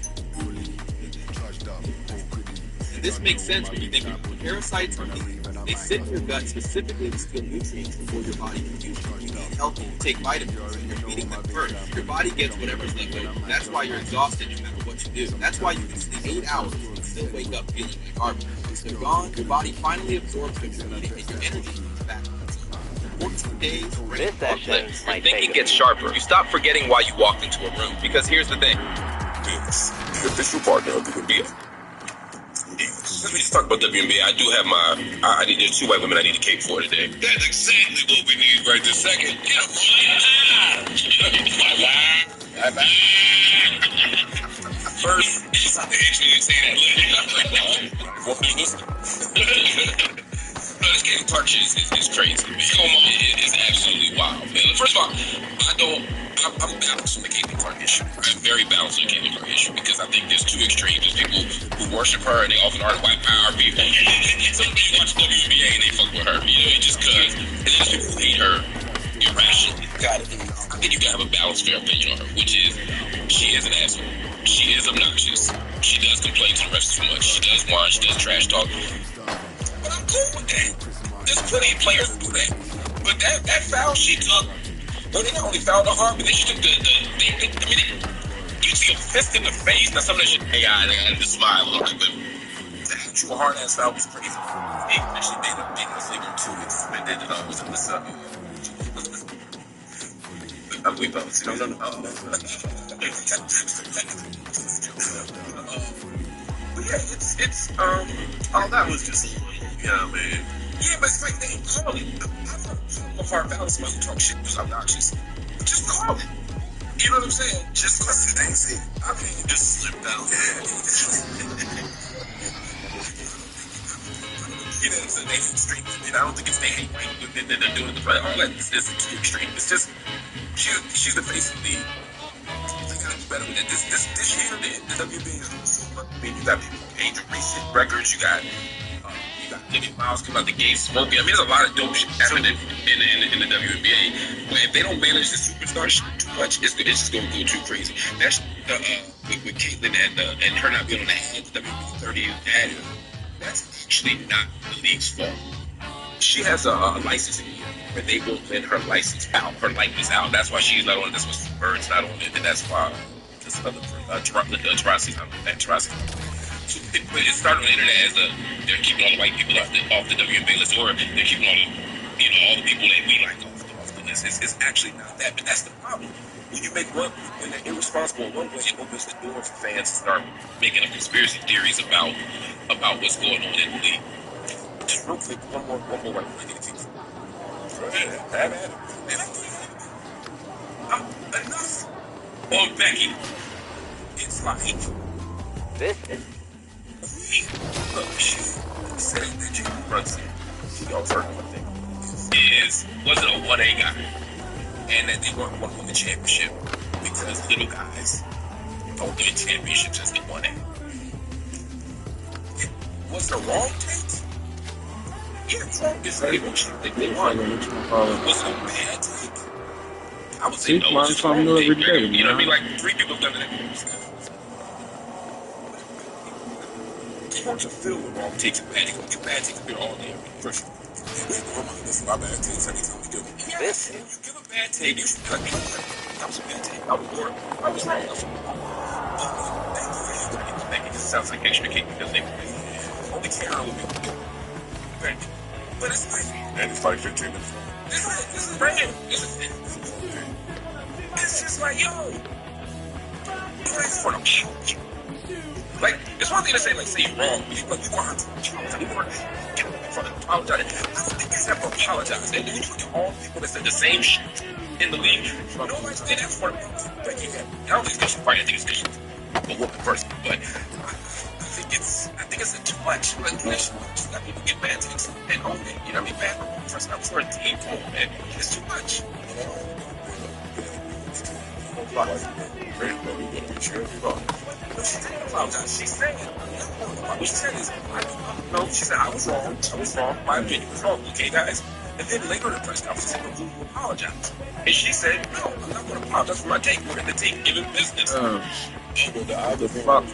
And this makes sense when you think about it. Parasites are leaving. They sit in your gut specifically to steal nutrients before your body can use them. You eat healthy, you take vitamins, and you're feeding them first. Your body gets whatever's left over. That's why you're exhausted no matter what you do. That's why you can sleep 8 hours and still wake up feeling like garbage. Once they're gone, your body finally absorbs what you're eating and your energy comes back. 14 days, This session your might thinking take gets sharper. You stop forgetting why you walked into a room. Because here's the thing. This, the official partner of the WNBA. Let me just talk about WNBA. I do have there's 2 white women I need to cape for today. That's exactly what we need right this second. Get First, it's not the entry you say that later. No, this Caitlin Clark shit is crazy. It is absolutely wild. First of all, I'm balanced on the Caitlin Clark issue. I'm very balanced on the Caitlin Clark issue because I think there's 2 extremes. There's people who worship her and they often are white power people. Some people watch WNBA and they fuck with her, just cause. And then there's people who hate her irrationally. I think you gotta have a balanced, fair opinion on her, which is she is an asshole. She is obnoxious. She does complain to the refs too much. She does whine. She does trash talk. But I'm cool with that. There's plenty of players who do that. But that foul she took, well, they not only fouled her hard, but then she took you see a fist in the face. Now, some of that shit, AI, they got to smile a little bit, but the actual hard ass foul was crazy. She made a big mistake or 2 and suspended it all. Was it what's up? We both. No. But yeah, it's all that was just, man. Yeah, but it's like they ain't call it. I'm a hard balance man who talk shit because I'm obnoxious. Just call it. You know what I'm saying? Just because it ain't see. I mean, you just slipped out. Yeah. You know what I'm saying? They hate extreme. I don't think it's they hate white women that are doing the play. All that is too extreme. It's just she's the face of the league. They gotta do better with it. This year, the WNBA is. I mean, you got people major recent records. You got Living Miles come out the gate smoking. I mean, there's a lot of dope shit happening in the WNBA. But if they don't manage the superstar shit too much, it's just going to go too crazy. That's with Caitlyn and her not being on the ad, the WNBA 30 ad. That's actually not the league's fault. She has a licensing deal where they won't let her license out, her likeness out. That's why she's not on it. That's why Bird's not on it, and that's why this other Tarasi's not on that. So it started on the internet as they're keeping all the white people off the WNBA list, or they're keeping all the all the people that we like off the list. It's actually not that, but that's the problem. When you make when they're irresponsible in one way, it opens the door for fans to start making up conspiracy theories about what's going on in the league. Just real quick, one more white I need to keep. Enough on Becky. It's like this. Look, she said that Jalen Brunson, she all heard one thing, wasn't a 1A guy, and that they weren't one woman championship because little guys Oh, damn, you should just get one in. Was the wrong take? Yeah, wrong is they won. Was it a bad take? I would say no, it's just a wrong take. You know what I mean? Like, 3 people have done that. You want to fill with wrong takes and bad takes. You bad takes been all day. For sure. This is my bad takes. Anytime we give it. Yes, when you give a bad take, you should be like, you know what? That was a bad take. I was wrong. Thank you. This sounds like extra cake because they only Karen will be good. Thank you. But it's like, and it's like 15 minutes long. This is brand. It's just like, yo, praise for the apology. Like, it's one thing to say, like, say you're wrong, but you want her to apologize. You want her to get up in front of apologize. I don't think they have to apologize. And then you look at all the people that said the same shit in the league. Nobody's did that for them. Like, I don't think it's fight. I think it's because she's a woman person. But I think it's too much. Like, there's too much. People get bad takes and own it. You know what I mean? Bad person. I'm for a team home, man. It's too much. She didn't apologize. She said, what she said is, no, she said, I was wrong. My opinion was wrong. Okay, guys. And then later in the press conference, she said, well, you apologize. And she said, no, I'm not going to apologize for my take. We're in the take giving business. The other fuck.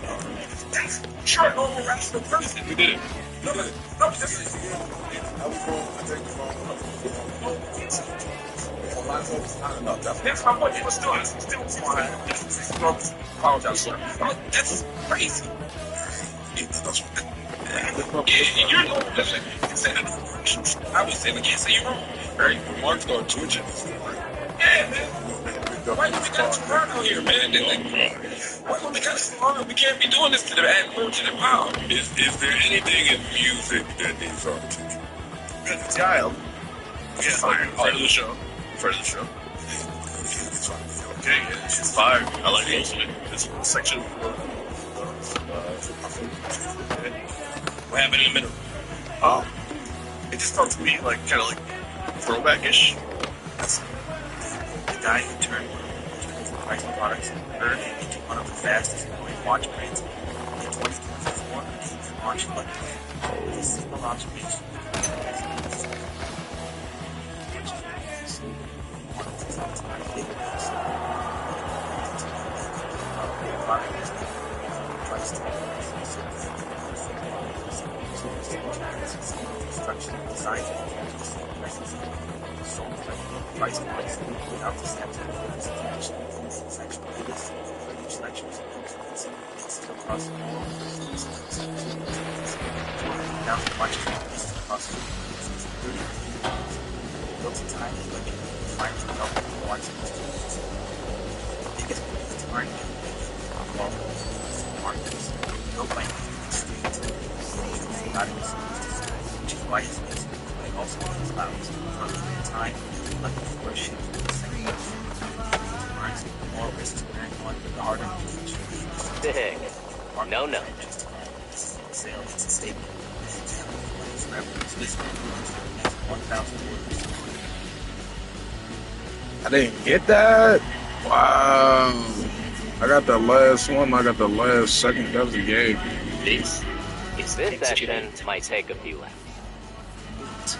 That's sure, normal, rational person. We did it. No, this is. I was wrong. I take the phone. That's my point. It was still fine. Apologize for it. That's crazy. You're the one that say that. I would say, like, can't say you're wrong. Right? Mark's going to twitch it. Yeah, man. Why do we got too hard out here, man? Why do we got too hard? We can't be doing this to the unfortunate power. Is there anything in music that needs our attention? The child. Yeah, part of the show. Okay, yeah, she's fired. I like most of it. This section. What happened in the middle? It just felt to me like kind of like throwback-ish. That's the guy who turned price products into one of the fastest growing watch brands in 2024. He launched like a single observation. Price points without the steps of attached section latest each lectures across the board. Now the watch across the built a tiny lecture finds the help of watching biggest target markets built by which is why it's also clouds from time. Big. No. I didn't get that. Wow. I got the last one. I got the last second. That was the game. This session might take a few laps.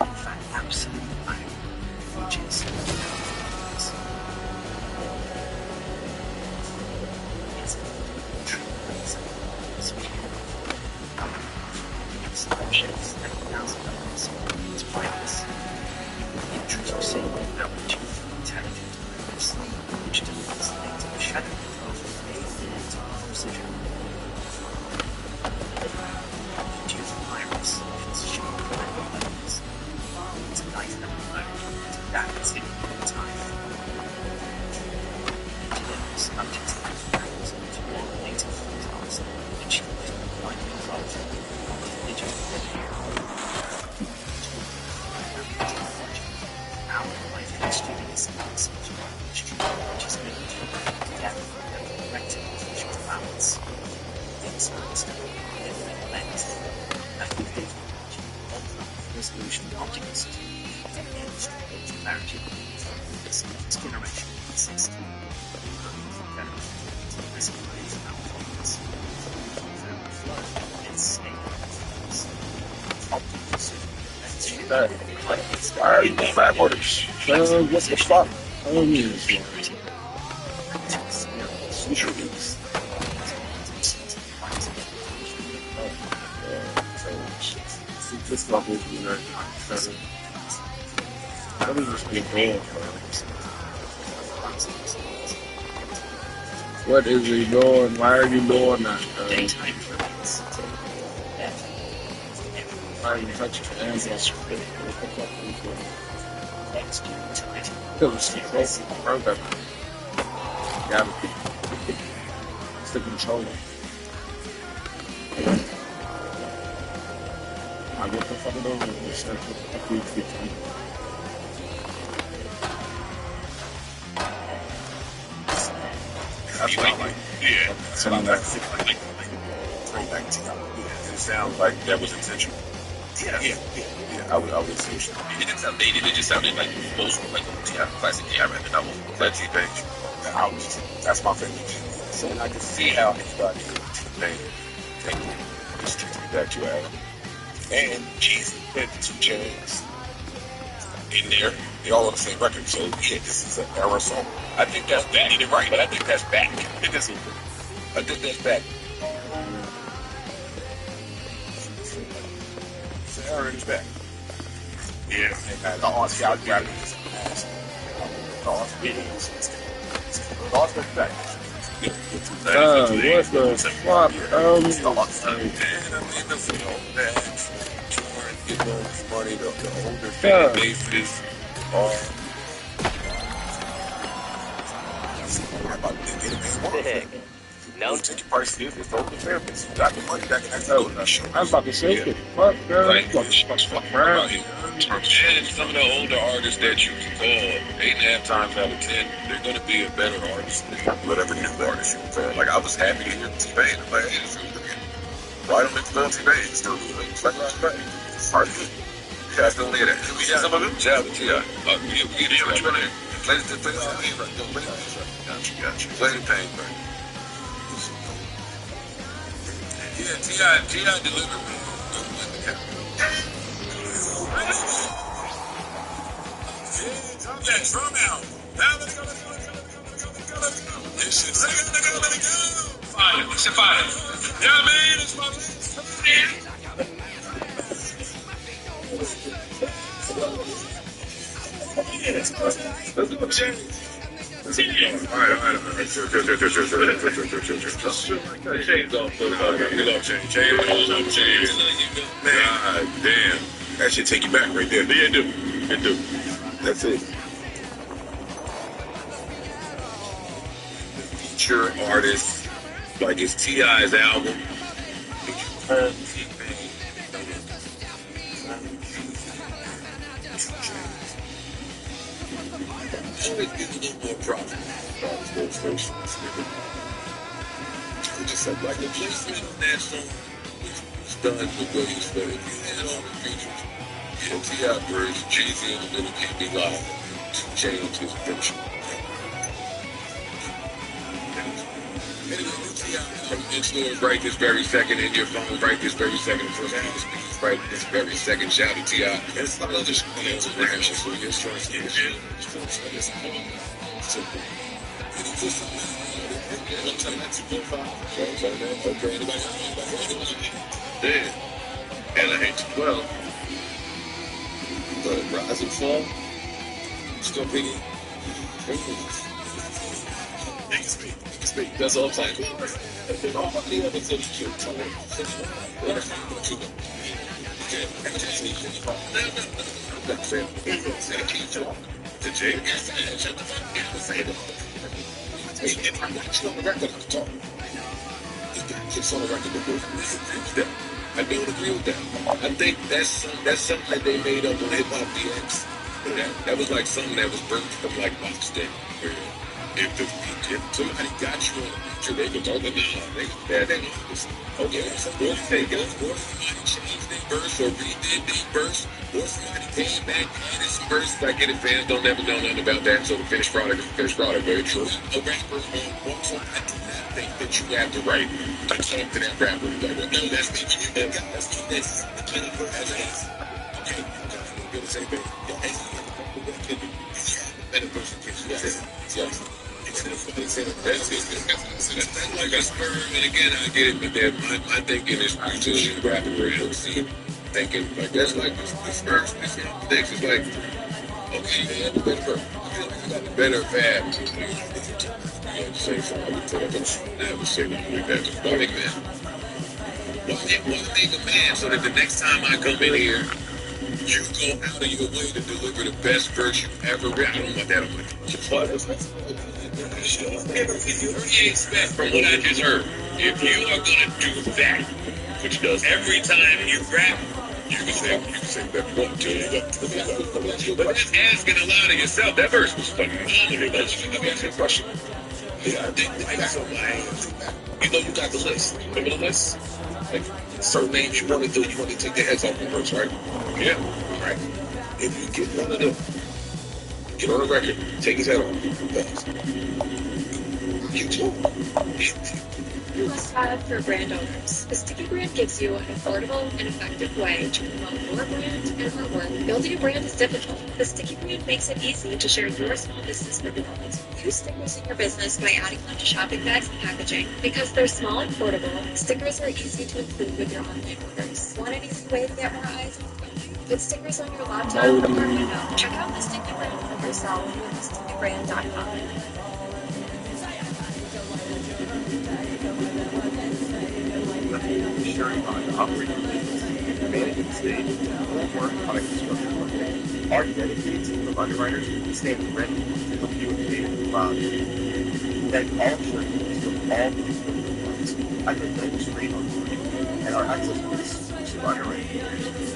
Absolutely. Which is it's pointless. Introducing our two intelligent minds, which defeats the shadow of oxygen. Reduce virus, its sharp weapons. It's nice and low. That is it all the time. Delivers objective facts to all native results, achieved by the result of the digital review. Our life students which is made to depth and corrective visual balance. Insights and lens. Activate resolution optical system. Clarity. This next generation system. Why are you doing bad orders? What's the fuck? This level is weird. Let me just be banned. What is he doing? Why are you doing that? Why are you touching the animals? It was the program. Yeah, it's the controller. I get the fuck over and start to That's what I like. Yeah. That's what I like. Throwback to y'all. Yeah. It sounds like that was intentional. Yeah. I would say it didn't sound dated. It just sounded like old school, like classic T.I. rather than that T-Pain. That's my favorite. So I can see how anybody could T-Pain just takes me back to Adam. And Jeezy had 2 Chainz in there. They all on the same record. So yeah, this is an era song. I think that's back. They did it right, but I think that's back. I think that's back. So era is back. Yeah. And the art scout grabbing his ass. The art videos. The art is back. What the fuck? Get all this money, the older fan bases are Sick. No. Take your price here for older families. You got the money back in that show. I was about to say, fuck, girl. Like, fuck around here. And some of the older artists that you can call 8.5 times out of 10, they're going to be a better artist than whatever new artist you can call. Like, I was happy to hear T-Pain. I'm like, hey, this is good. Why don't make the film T-Pain? It's still good. It's like T-Pain. It's hard to do. Yeah, I still need it. Can we hear some of it? Yeah, we get it. What you want to hear? Play the pain right. Gotcha. Play the pain right. Yeah, T.I. delivered me. Drop that drum out. Now let it go. This shit, let it go. Fire. What's your fire? Yeah, man, it's my Let's go, James. All right. Sure. Chains off. Chains. Man, damn. That should take you back right there. Yeah, it do. That's it. Feature artist, like it's T.I.'s album. Always give a little more profit. Just said, like, the placement on that song was done the way it's done. If you had all the features, T.I. verse, Jeezy in the middle, can't be live. 2 Chainz his version. Anyway, T.I. in stores right this very second, in your phone right this very second, first hand the speakers right this very second. Shout out to T.I. It's not just ranches for your choice. Damn. And I hate to dwell. But rise and fall. Still picking. Speak. That's all I'm saying. Nobody ever said you should talk. I'm not saying keep talking. To Jay, shut the fuck up. Say it. If I'm not on the record, I'm talking. It's on the record. I don't agree with that. I think that's something that they made up on Hip Hop DX. That was like something that was birthed from like Box Day. if somebody got you on a picture, they can talk about that. Okay, so or somebody changed their verse or redid their verse, or somebody came back and added some verses. I get it, fans don't never know nothing about that, so the finished product is the finished product. Very true. A rapper also, I do not think that you have the right to talk to that rapper. Like, well, no, that's me. When you got that's independent versus. Okay, we'll do the same thing. Better person yes. That's like a sperm, and again, I get it, but then my thinking is musician, rapper, MC, thinking like that's like the sperm, this is like, okay, they have the better, you got the better fab. You have to say something, I would tell them, I would say that like that. Why make man? Why make a man so that the next time I come in here, you go out of your way to deliver the best verse you ever read. I don't want that on my what do you expect from what I just heard? If you are gonna do that, which does every time you rap, you can say that one too. But that's asking a lot of yourself. That verse was phenomenal. Let me ask you a question. I got somebody. You know you got the list. Remember the list? Like certain names you want to do, you want to take their heads off the verse, right? Yeah. Right. If you get one of them, get on the record, take his head off. You too. You must have for brand owners. The Sticky Brand gives you an affordable and effective way to promote your brand and artwork. Building a brand is difficult. The Sticky Brand makes it easy to share your small business with the world. Use stickers in your business by adding them to shopping bags and packaging. Because they're small and portable, stickers are easy to include with your online orders. Want an easy way to get more eyes on your phone? Put stickers on your laptop or window. Check out the Sticky Brand for yourself at thestickybrand.com. Sharing on operating business, managing stage, or product construction. Our dedicated team of underwriters stands ready to help you with data cloud. And all insurance from all insurance at the lowest rate on board, and our access to exclusive underwriting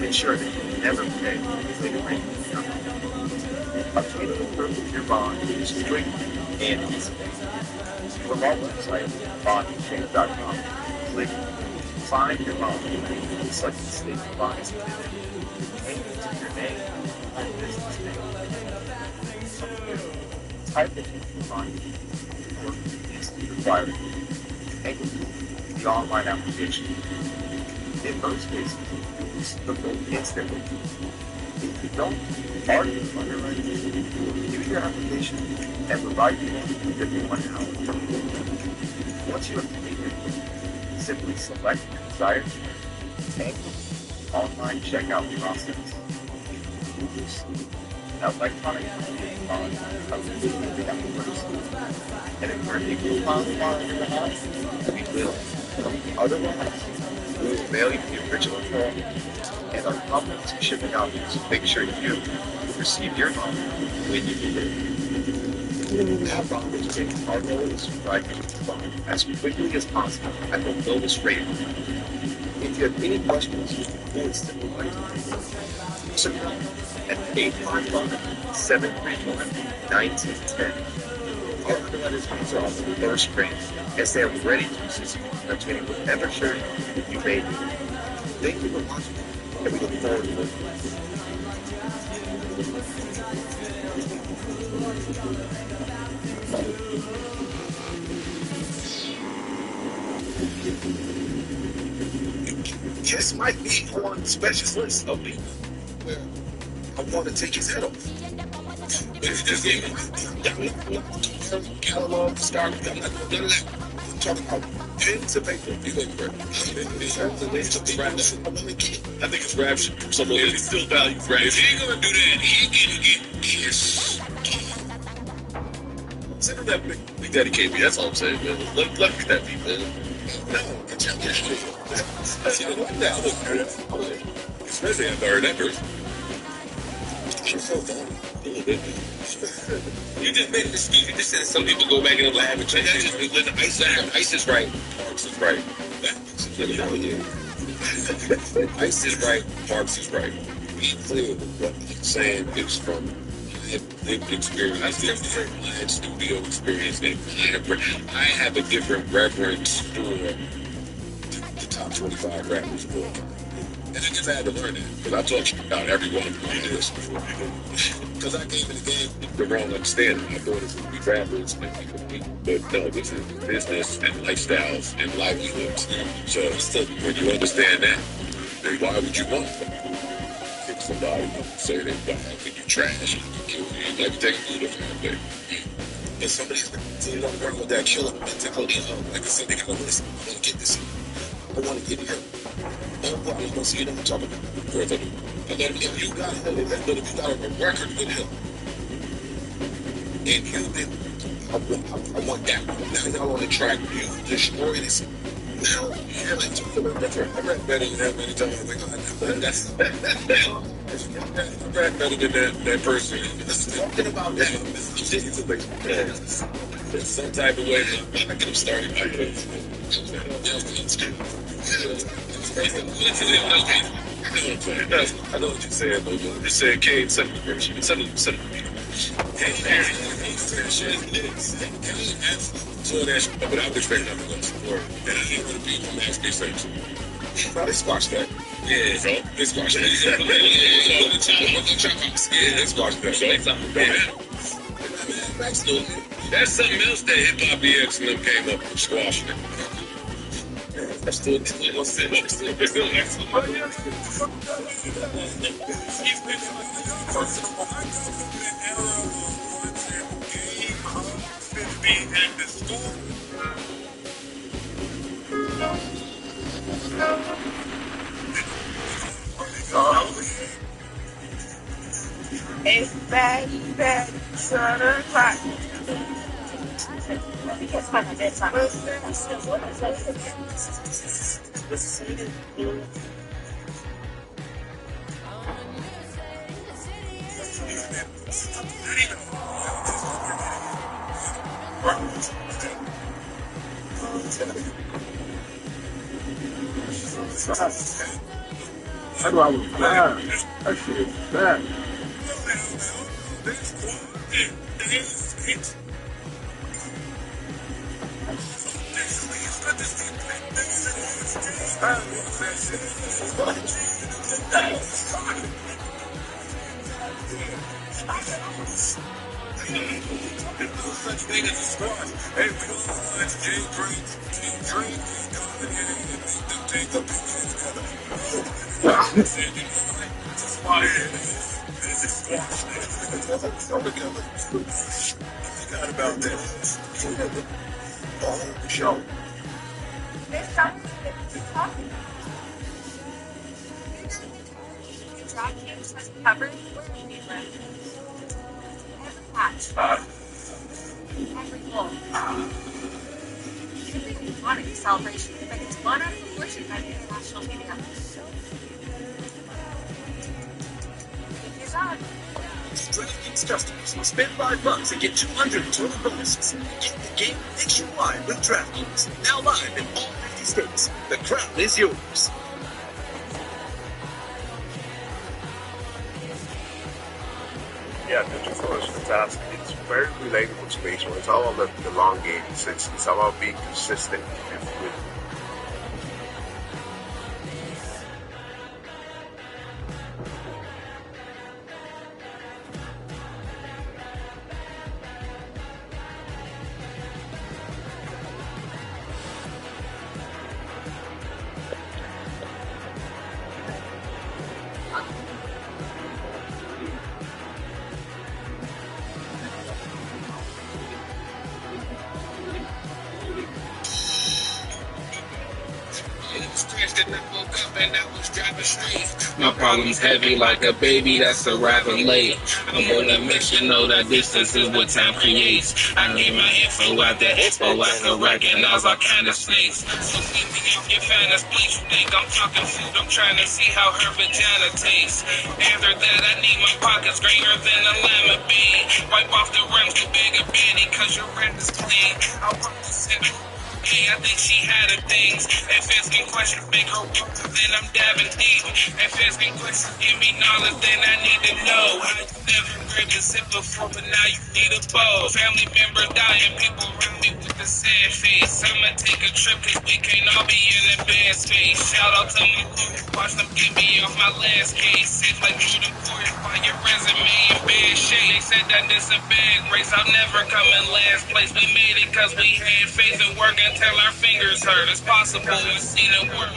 ensure that you never pay a later rate of your company. Obtaining a purchase your bond is straight and easy. From our website, bondexchange.com, click Find your bond, select the state the bond is committed, and enter your name and business name. Type in your bond or is required, and complete the online application. In most cases, use the vote instantly. If you don't, our underwriters will review your application and provide you within 1 hour. Once you have completed, simply select your desired and online checkout process. Use electronic bond completely and if we're able to file the bond on your behalf, we will. Otherwise, we will mail you the original form and our company's shipping out to make sure you receive your bond when you need it. Our bond exchange, our goal is to provide you with the bond as quickly as possible at the lowest rate. If you have any questions or simple items, at 855-731-1910. Our underwriters are on the first screen as they are ready to assist you in obtaining whatever surety you may need. Thank you for watching, and we look forward to working with you. Yes, might be on the special list of people where I want to take his head off. It's just catalog, discography, I'm not doing none of that. I'm talking about pen to paper. You think, bro? I think it's rap shit. Some of it is still values, right? If he ain't gonna do that, he ain't gonna get kissed. Send him that big daddy KB, that's all I'm saying, man. Let me get that beat, man. No, it's not that shit. I see it like that. Especially after I heard that verse. It's so funny. You just made an excuse. You just said some people go back in the lab and check. That just let the ice is right. Parks is right. Ice is right. Parks is right. Be clear with what he's saying is from have lived experience, live studio experience, and I have a different reverence for the top 25 rappers of all time. And I guess I had to learn that, because I talked about every one of them on this before. Because I came in the game with the wrong understanding. I thought it would be rappers and people, but no, this is business and lifestyles and livelihoods. So when you understand that, then why would you want to kick somebody and say that why could you trash and you kill you? Like take a good family. And somebody's so you don't work with that killer mentality of like I said, they gotta listen, I wanna get this. I wanna get here. I'm gonna see you never talk about it. And then if you got him, but if you got a record with him, and you didn't, I want that. Now y'all on the track, you destroy this. Now you're like talking about different. I read better than that many times. Like, I read better than that person. Talking about that. In some type of way, I could have started like this. I know what you're saying, though. You said Kane sent the version. Send it. So that shit, but I was expecting nothing less. And I ain't gonna be on Max Day Saints. They squashed that. Yeah, bro. They squashed that. Yeah, they squashed that. That's something else that Hip Hop DX and them came up with, squashing it. That's still It's bad, son of rock. Because my bedtime. That's why I was bad. That shit is bad. Such thing as a squad. Hey, we don't watch Jay Drake, King Drake, coming in and make them take the picture together. I said, you know what? It's a squad. It's a squad. I forgot about that. Oh, show. This song is talking. Drag Kings has covered where you need them. Every patch. Every goal. You think you want a celebration, but it's blown out of proportion by the international media. It is on. Drag Kings customers will spend $5 and get 200 total bonuses. Get the game nationwide with DraftKings. Now live in all 50 states. The crown is yours. Yeah, Digital is fantastic. It's very relatable to me. So it's all about the long game. It's all about being consistent with My problem's heavy like a baby that's arriving late. I'm gonna make you know that distance is what time creates. I gave my info out the expo, I can recognize all kind of snakes. So get me off your fantasy place. You think I'm talking food, I'm trying to see how her vagina tastes. After that, I need my pockets greater than a lemon bean. Wipe off the rims to bigger bitty, cause your rent is clean. I want to sit Hey, I think she had her things. If asking questions make her walk, then I'm diving deep. If asking questions give me knowledge, then I need to know. How you never grabbed a zip before, but now you need a bow. Family members dying, people around me with the sad face. I'ma take a trip, cause we can't all be in a bad space. Shout out to my lawyer, watch them get me off my last case. Safe like Jordan Court, by your resume in bad shape. They said that this a bad race, I'll never come in last place. We made it cause we had faith and work until our fingers hurt. It's possible, I seen it work.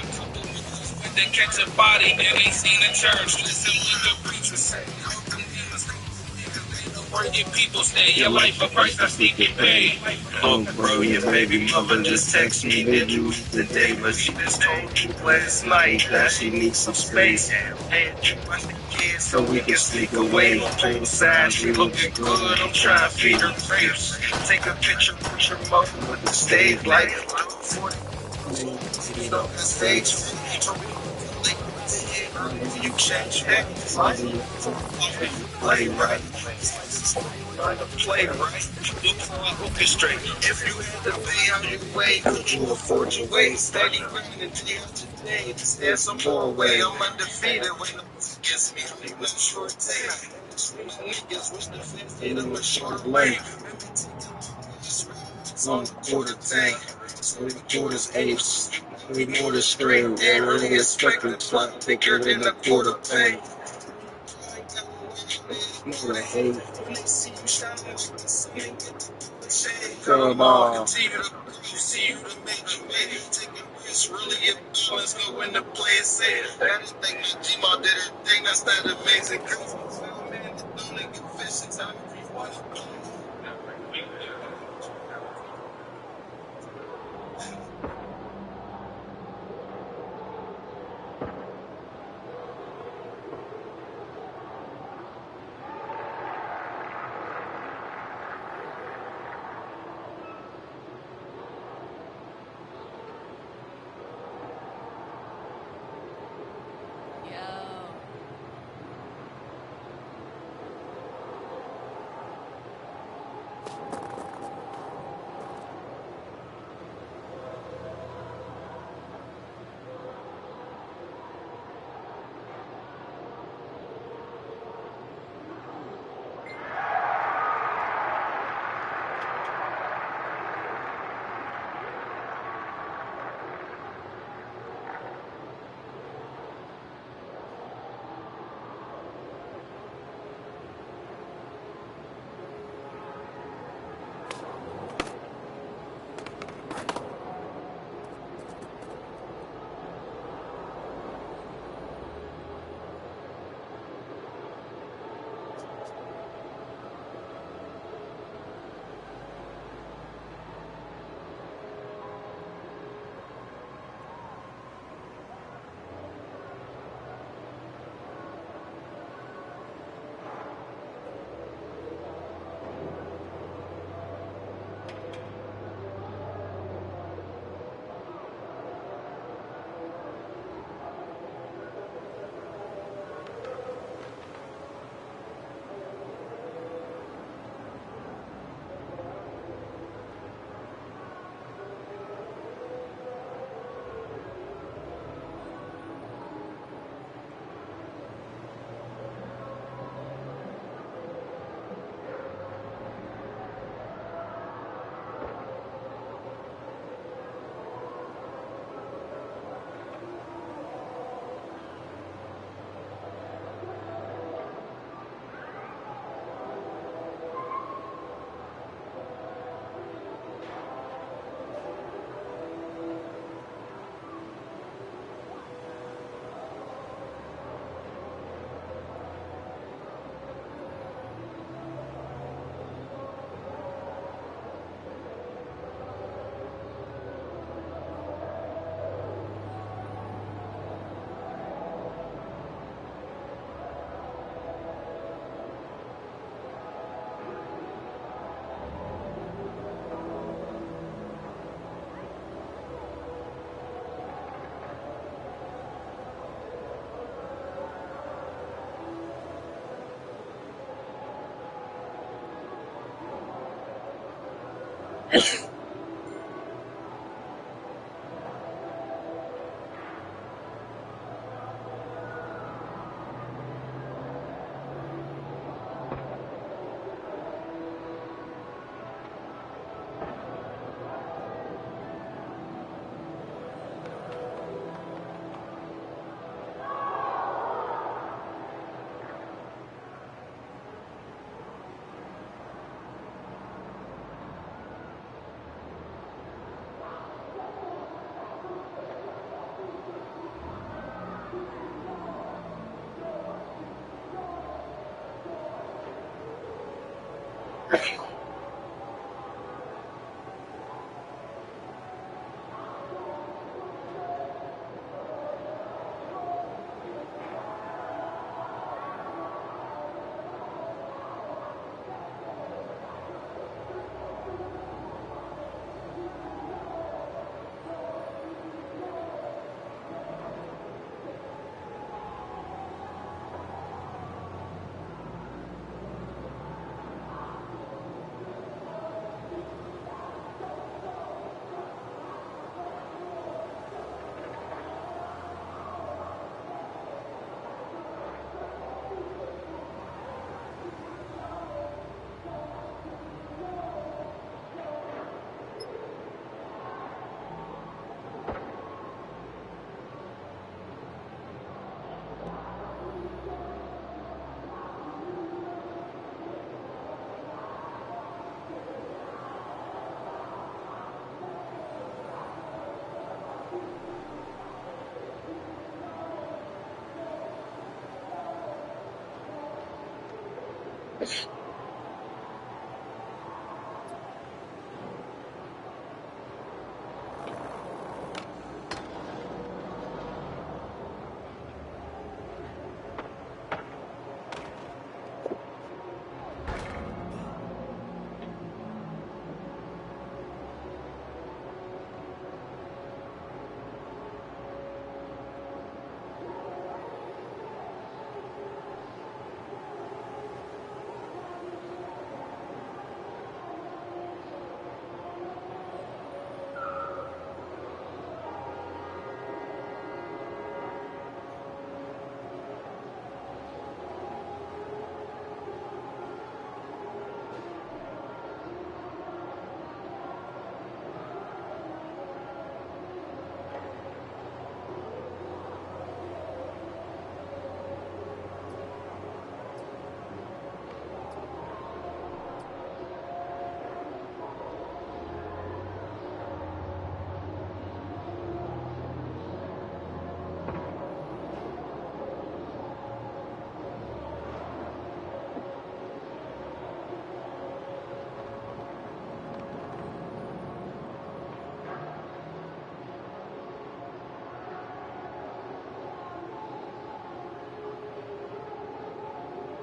They catch a body, then they seen a church. Listen what the preacher say. Hope them demons come where your people stay. Your life a price that's need get paid. Oh, bro, your baby mother just texted me. Did you eat today? But she just told you last night that she needs some space. And you watch the kids so we can sneak away. Poolside, she looking good. I'm trying to feed her grapes. Take a picture, push her mother with the stage light. On the stage, you change that. Play right. Play right. Orchestrate. If you had to pay out your way, could you afford your way? Steady grinding day after day. Just there's some more way. I'm undefeated when no one gets me. I'm not sure take. My niggas wish the fans did them a short way. It's on the quarter tank. So the quarter's apes. We more the string. They really expect the clock thicker than the quarter tank. More the hate. Come on. See you to make you made it. Taking risks, really if balance go into play and say it. That is thing that G-Mal did her thing. That's that amazing. Cause man, the only good fish is how everyone play.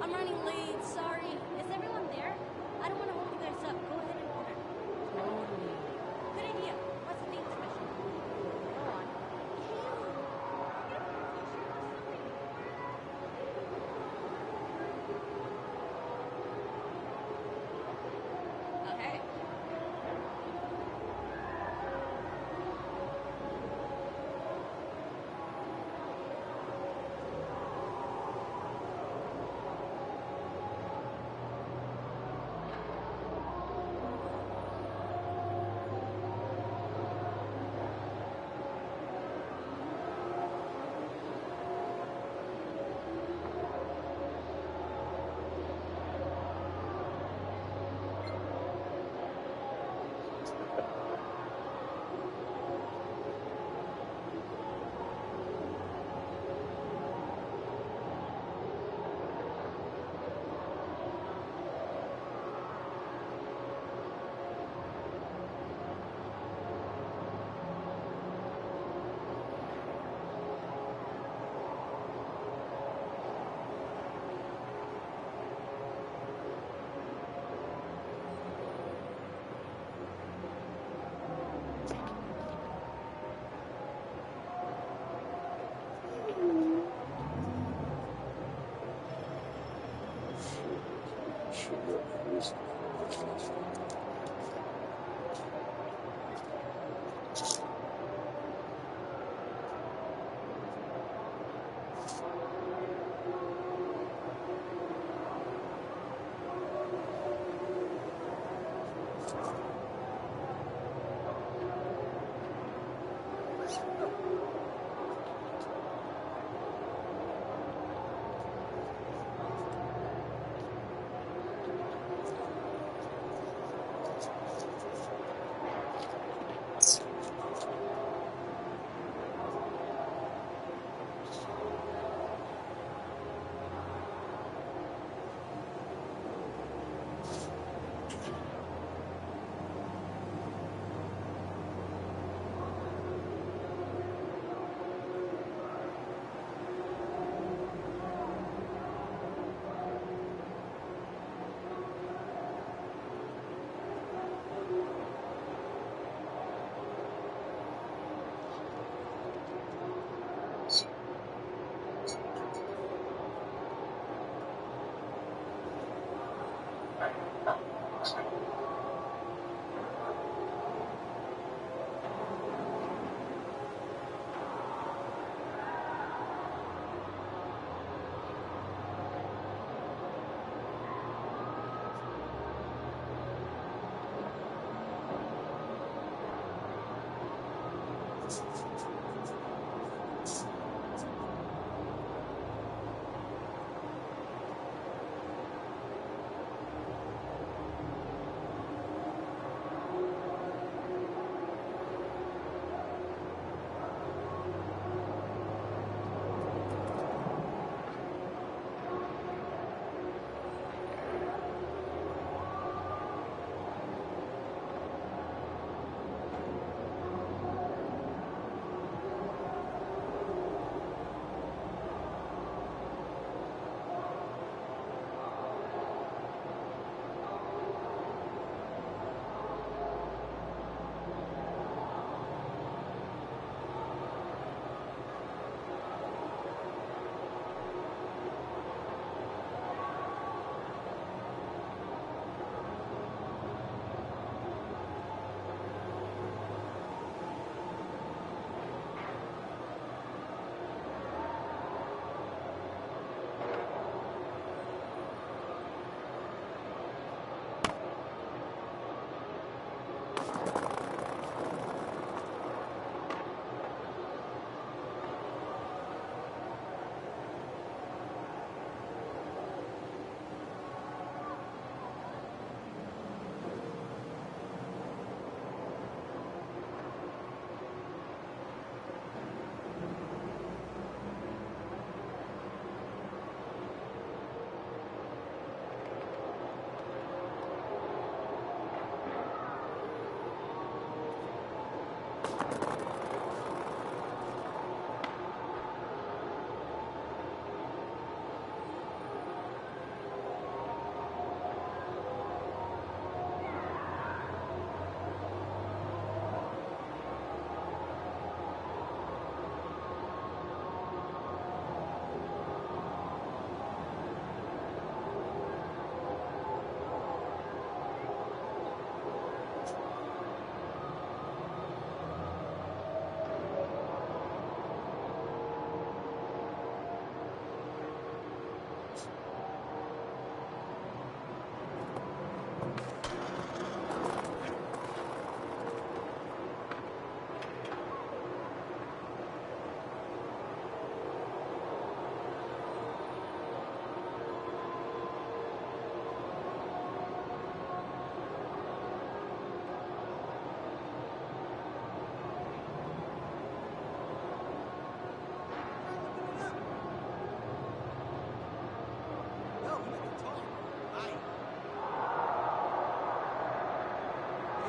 I'm running late, sorry. Is everyone there? I don't want to hold you guys up. Go ahead and order. Totally. Good idea. What's the main special? Go on. Okay.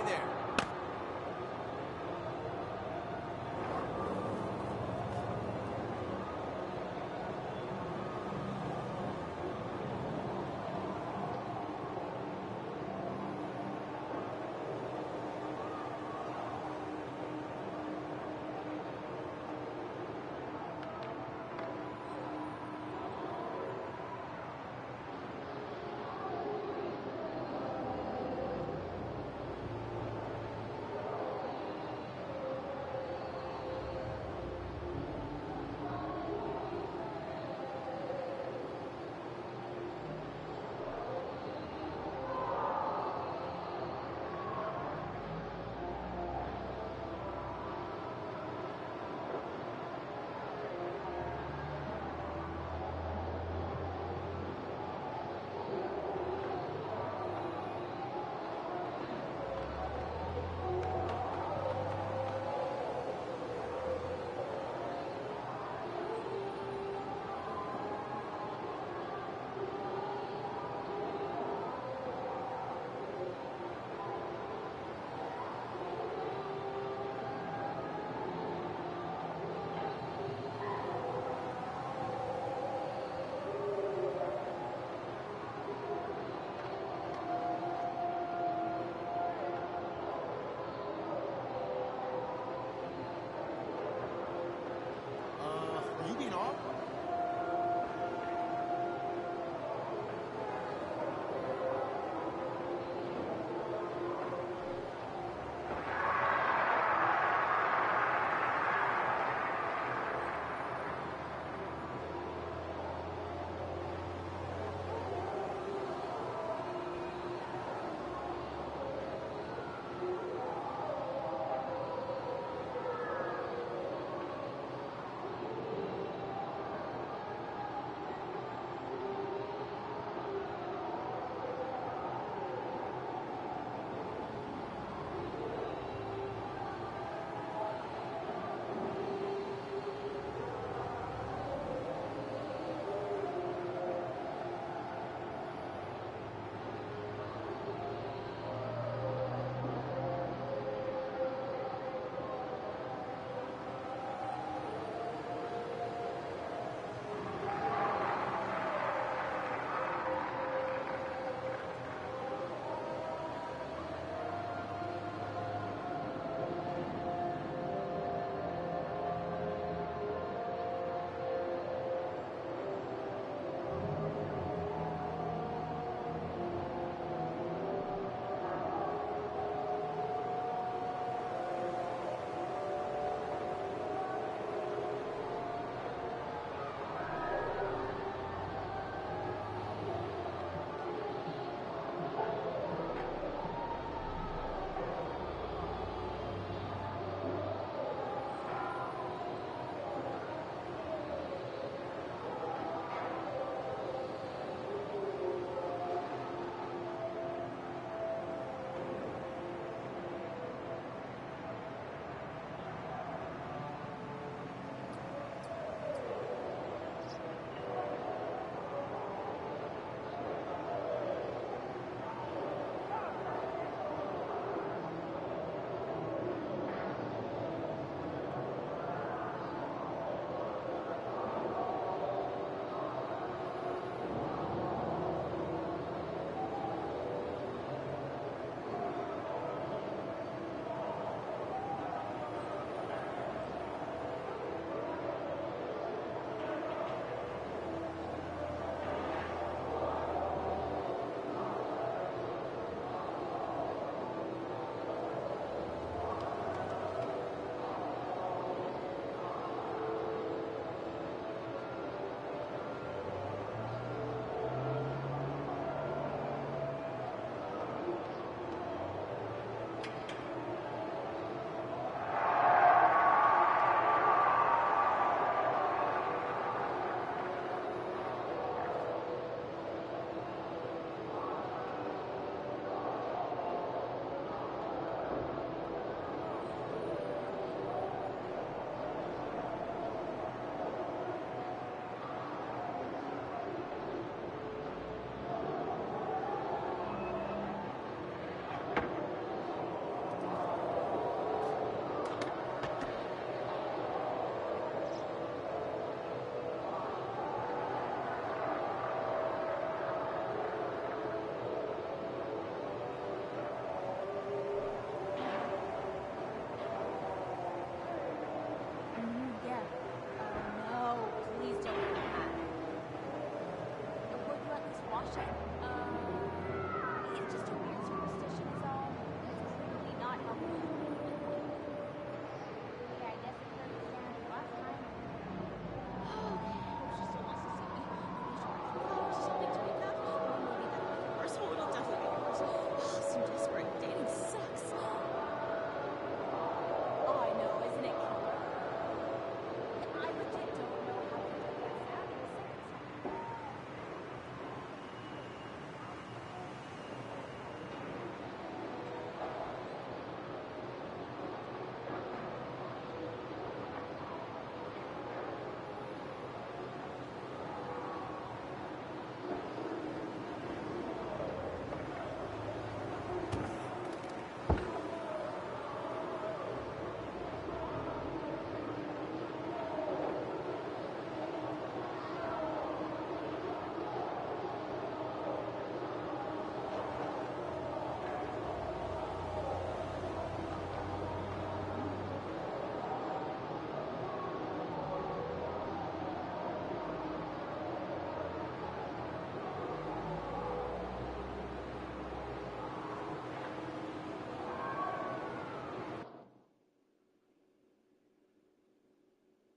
Hey there.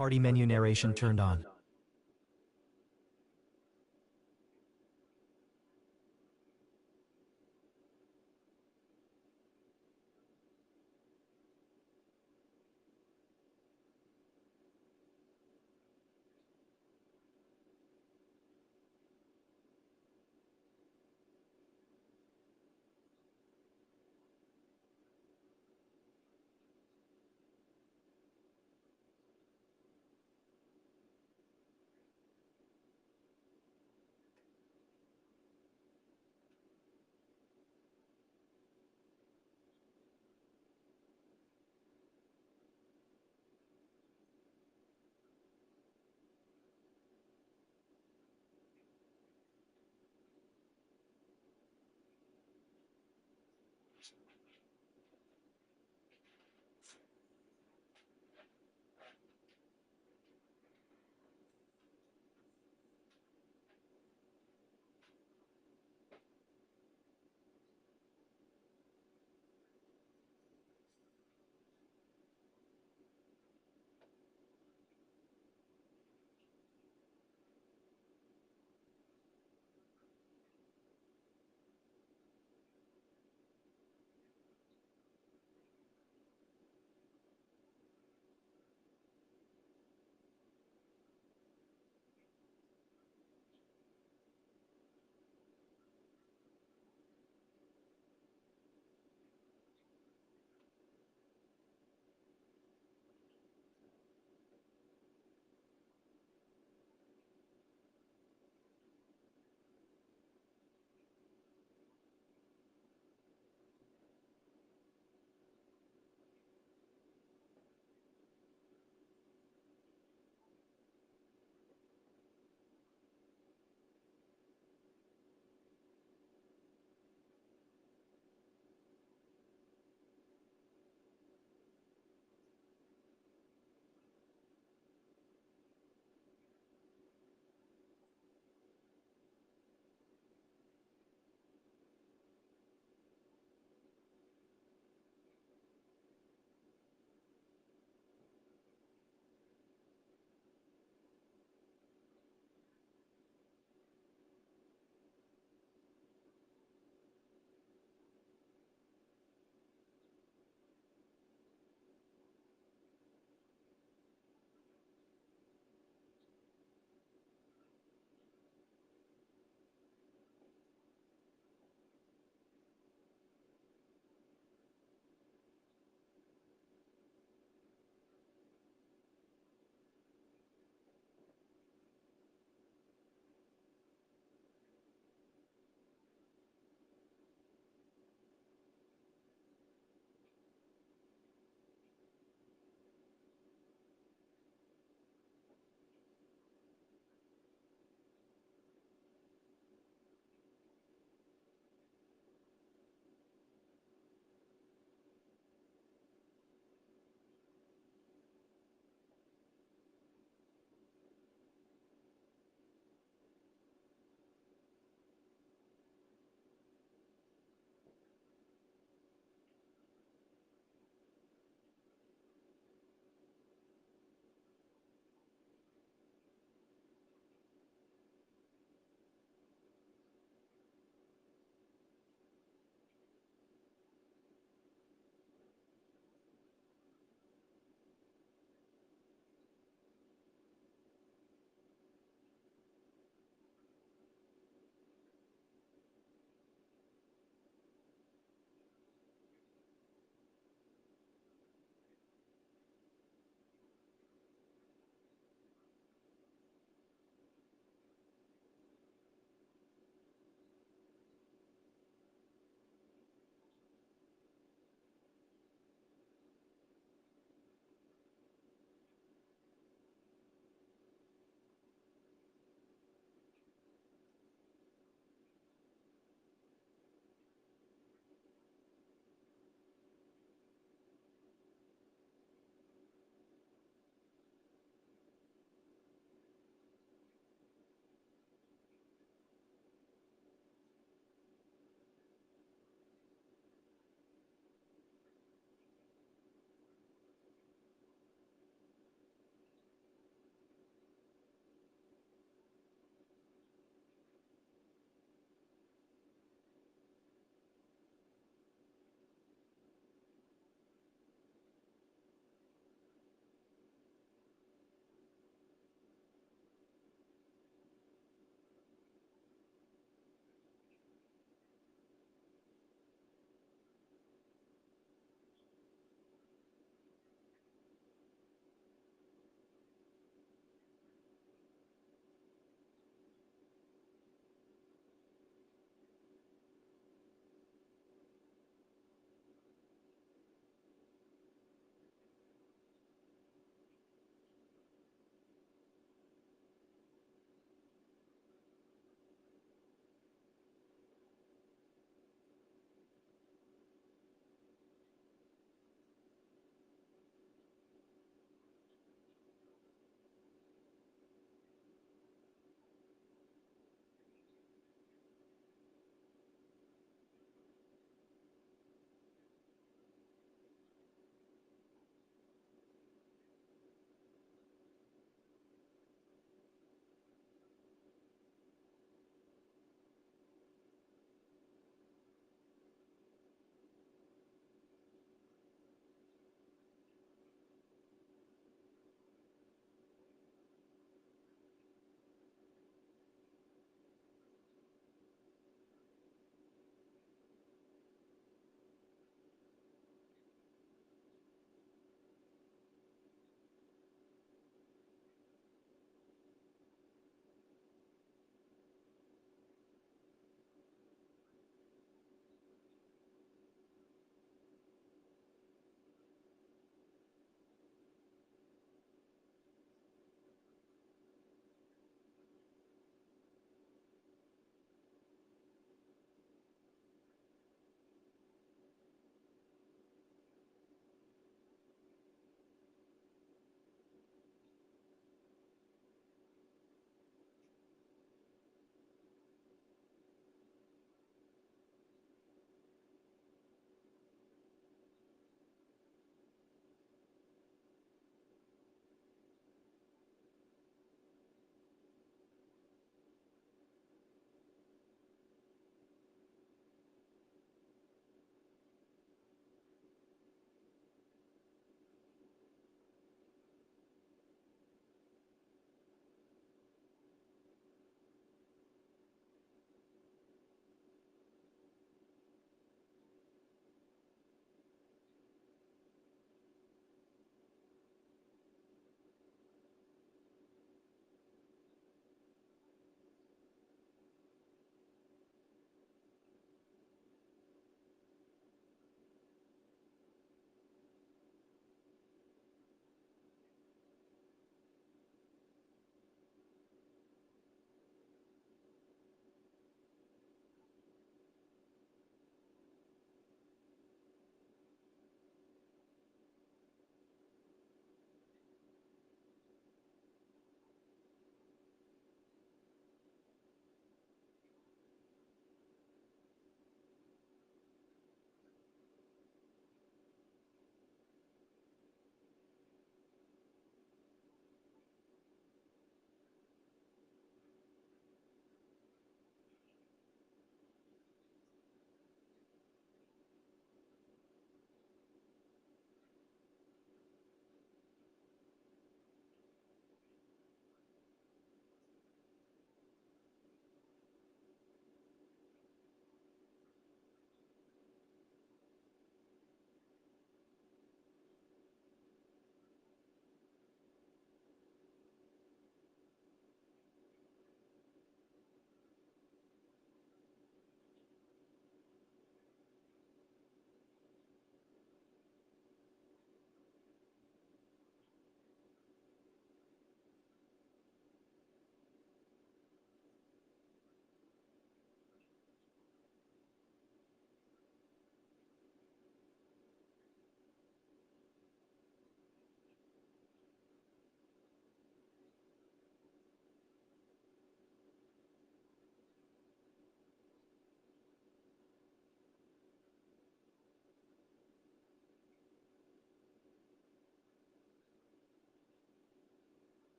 Party menu narration turned on.